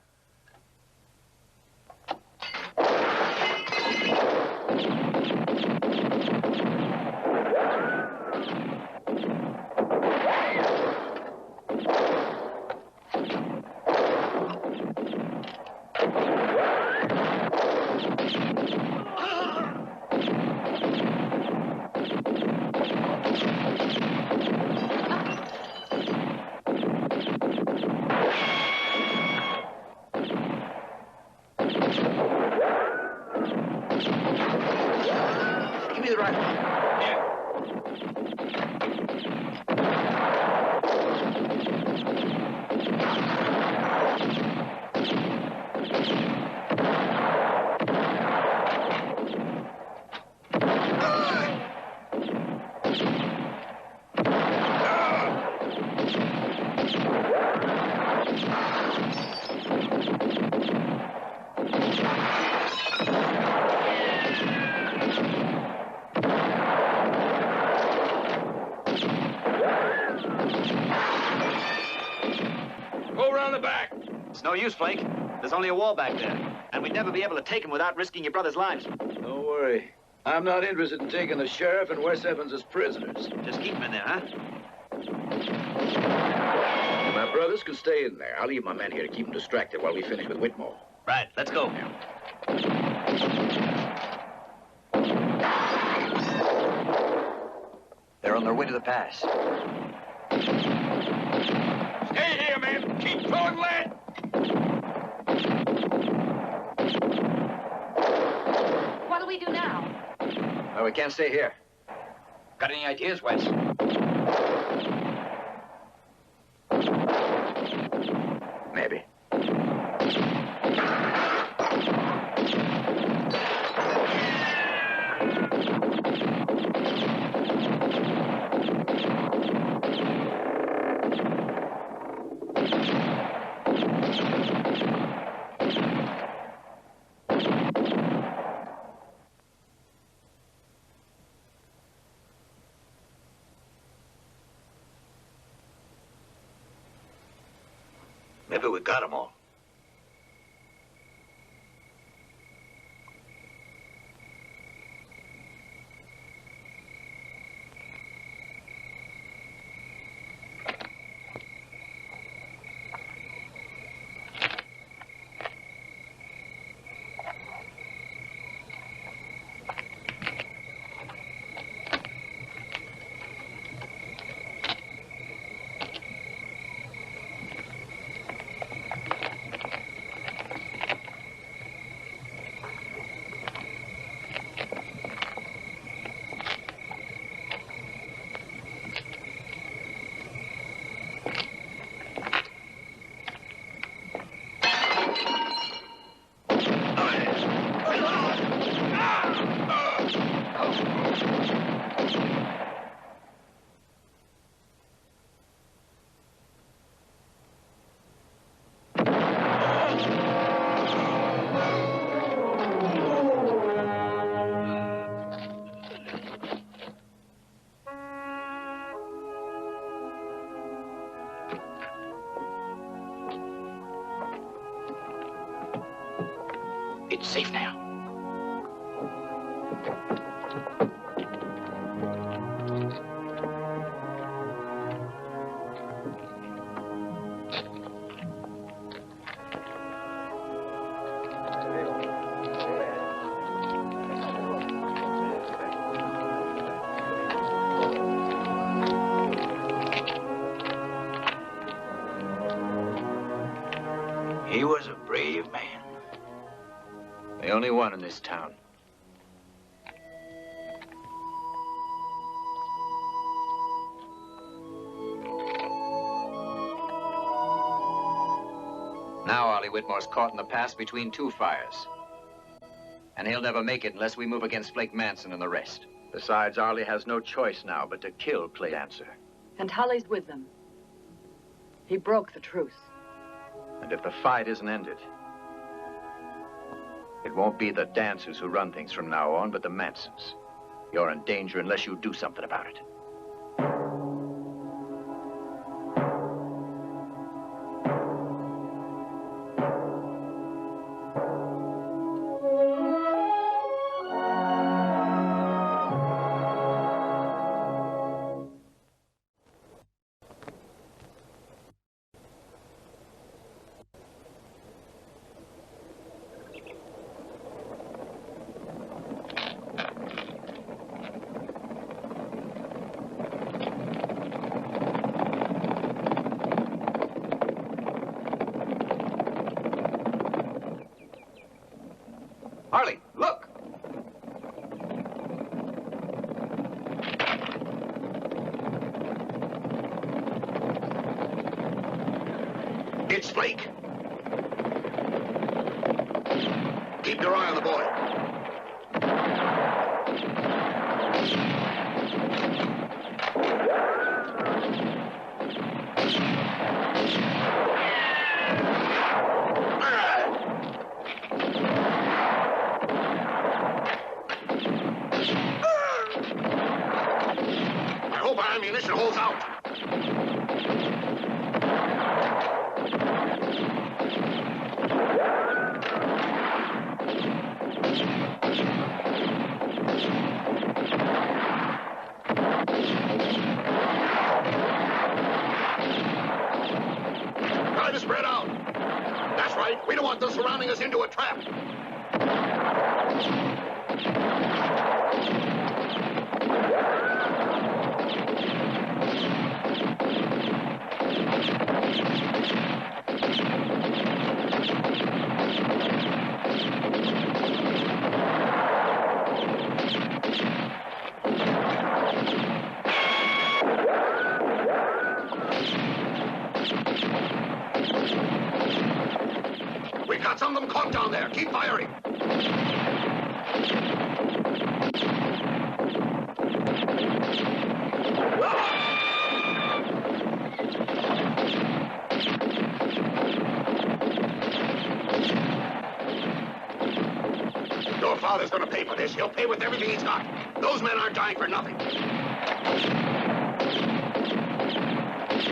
Give me the rifle. Here. It's no use, Flake. There's only a wall back there. And we'd never be able to take him without risking your brother's lives. Don't worry. I'm not interested in taking the sheriff and Wes Evans as prisoners. Just keep him in there, huh? My brothers can stay in there. I'll leave my men here to keep them distracted while we finish with Whitmore. Right, let's go. They're on their way to the pass. Stay here, man. Keep throwing lead. What do we do now? Well, we can't stay here. Got any ideas, Wes? Maybe. Maybe we got them all. It's safe now. He was a brave man. The only one in this town. Now Ollie Whitmore's caught in the pass between two fires. And he'll never make it unless we move against Flake Manson and the rest. Besides, Arlie has no choice now but to kill Clay Dancer. And Holly's with them. He broke the truce. And if the fight isn't ended, it won't be the dancers who run things from now on, but the Mansons. You're in danger unless you do something about it. Harley, look! It's Flake. Keep your eye on the boy. I hope our ammunition holds out. they're surrounding us into a trap. We got some of them caught down there. Keep firing. Your father's gonna pay for this. He'll pay with everything he's got. Those men aren't dying for nothing.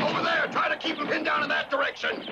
Over there, try to keep them pinned down in that direction.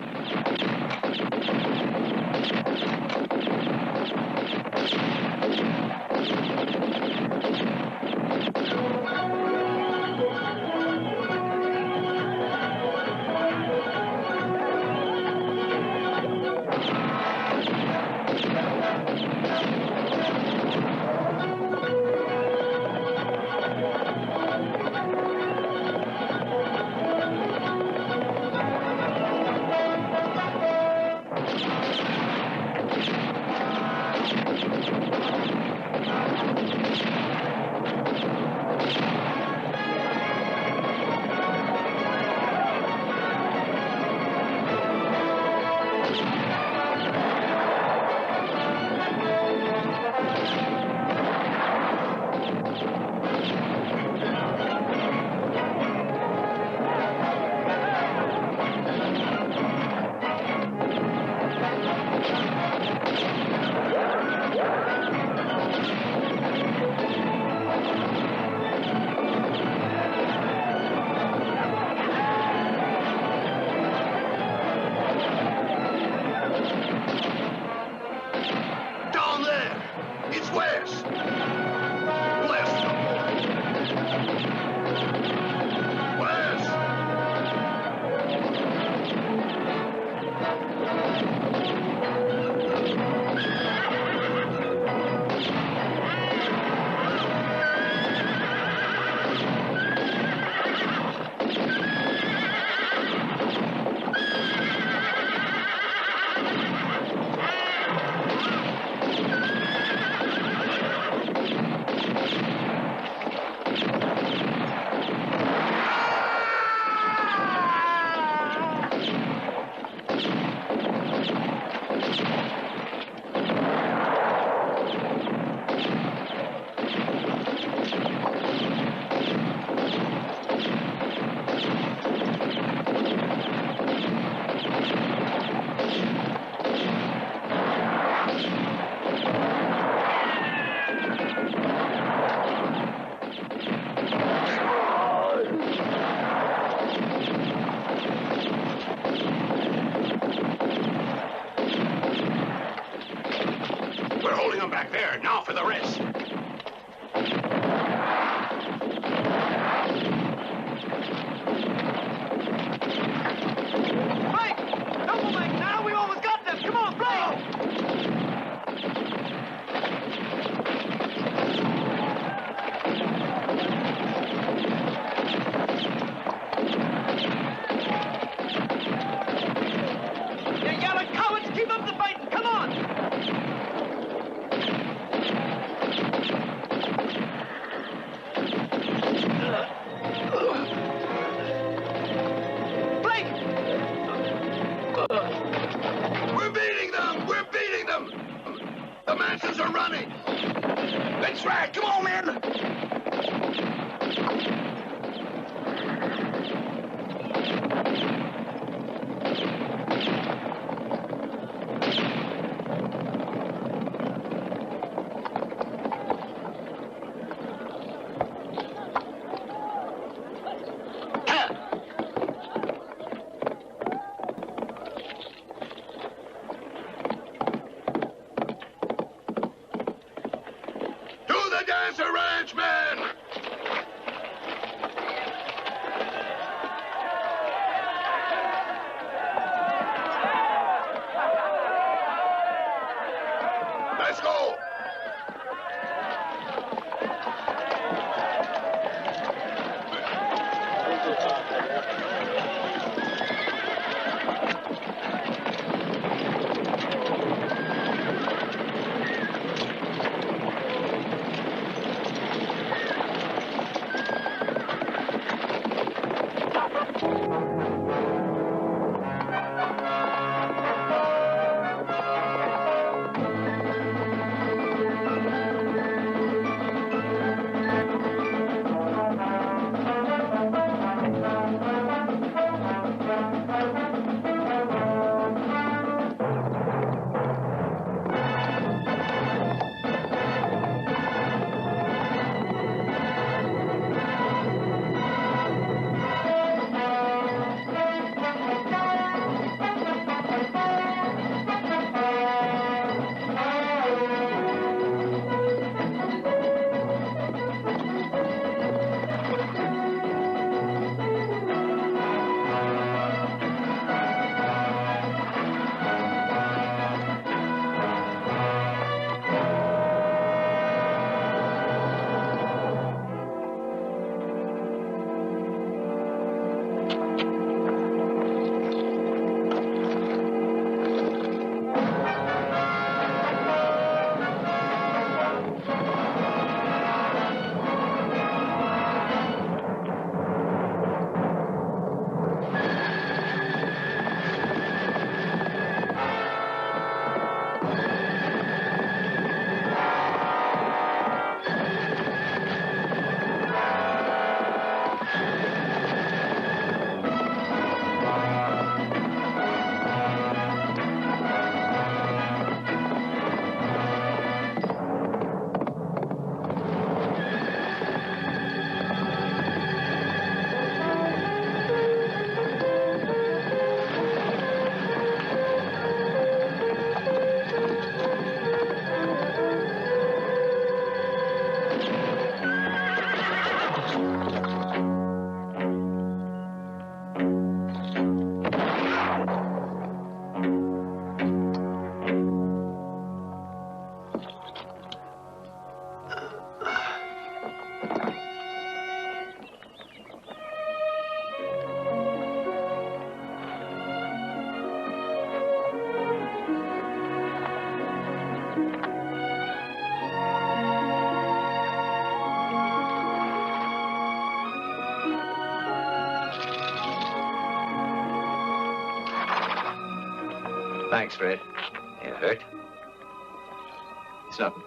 Back there. Now for the rest. Blake! Double Blake! Now we almost got them! Come on, Blake! You yellow cowards! Keep up the fighting! Come on! The Mansons are running! That's right! Come on, men! Thanks, Fred. You hurt? It's nothing.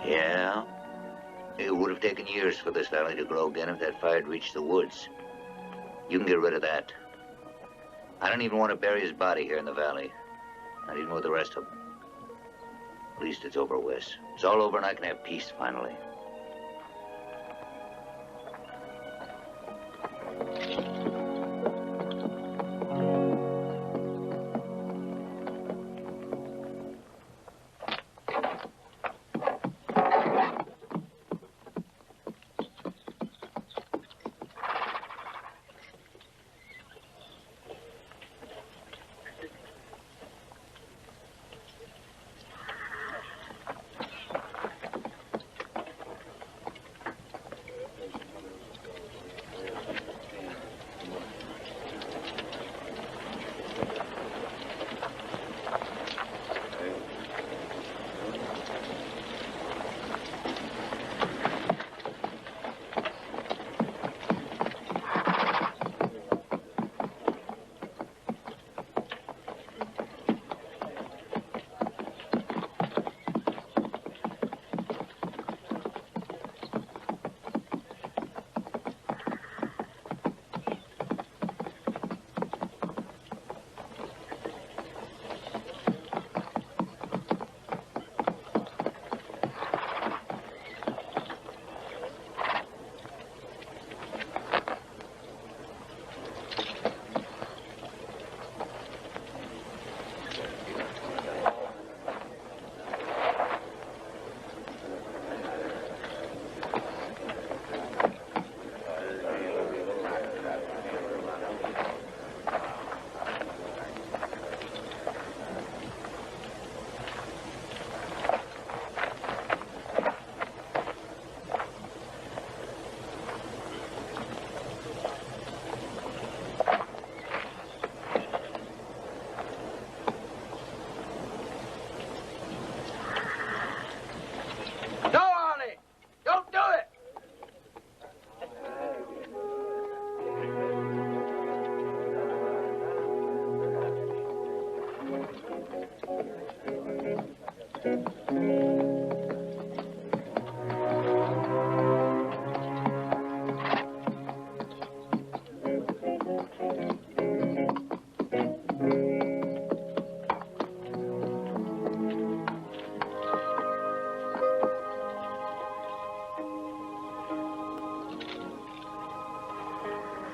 Yeah? It would have taken years for this valley to grow again if that fire had reached the woods. You can get rid of that. I don't even want to bury his body here in the valley. Not even with the rest of them. At least it's over, Wes. It's all over and I can have peace finally.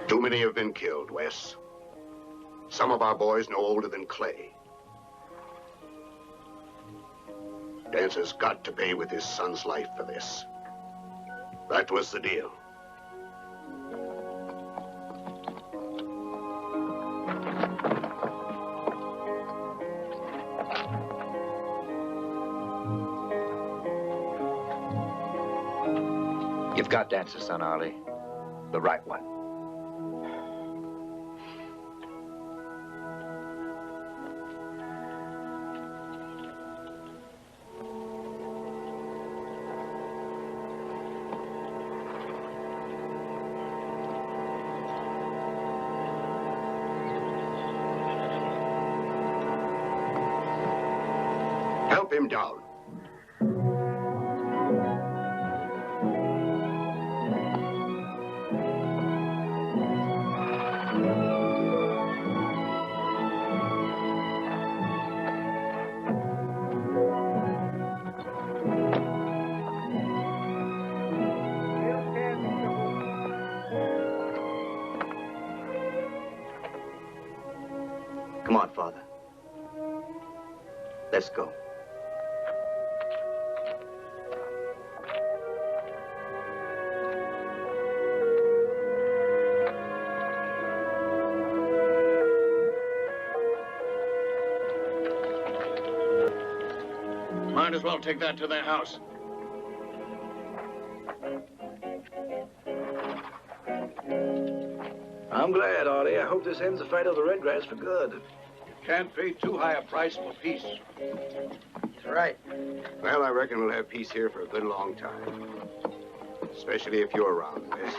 Too many have been killed, Wes. Some of our boys no older than clay. Dancer's got to pay with his son's life for this. That was the deal. You've got Dancer's son, Arlie. The right one. Help him down. Come on, Father. Let's go. Might as well take that to their house. I'm glad, Artie. I hope this ends the fight of the red grass for good. Can't pay too high a price for peace. That's right. Well, I reckon we'll have peace here for a good long time. Especially if you're around, Wes.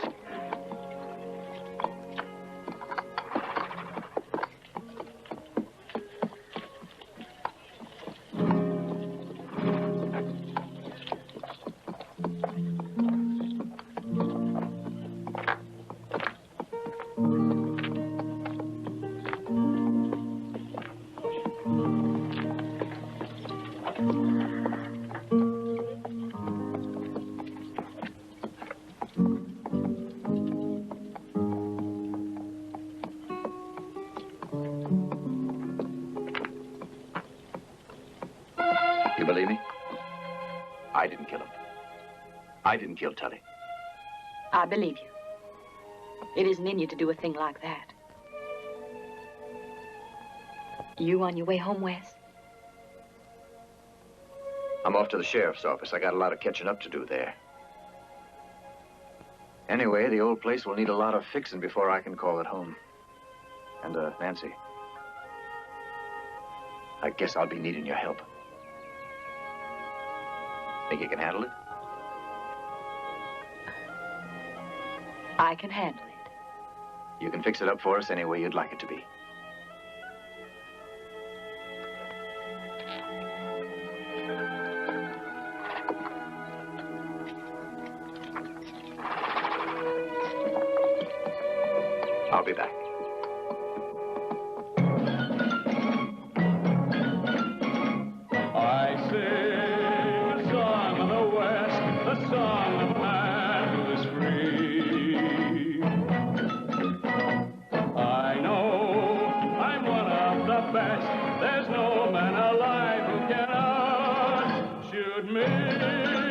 didn't kill him. I didn't kill Tully. I believe you. It isn't in you to do a thing like that. You on your way home, Wes? I'm off to the sheriff's office. I got a lot of catching up to do there. Anyway, the old place will need a lot of fixing before I can call it home. And, Nancy, I guess I'll be needing your help. Think you can handle it? I can handle it. You can fix it up for us any way you'd like it to be. I'll be back. I sing a song of the West, the song of a man who is free. I know I'm one of the best. There's no man alive who can outshoot me.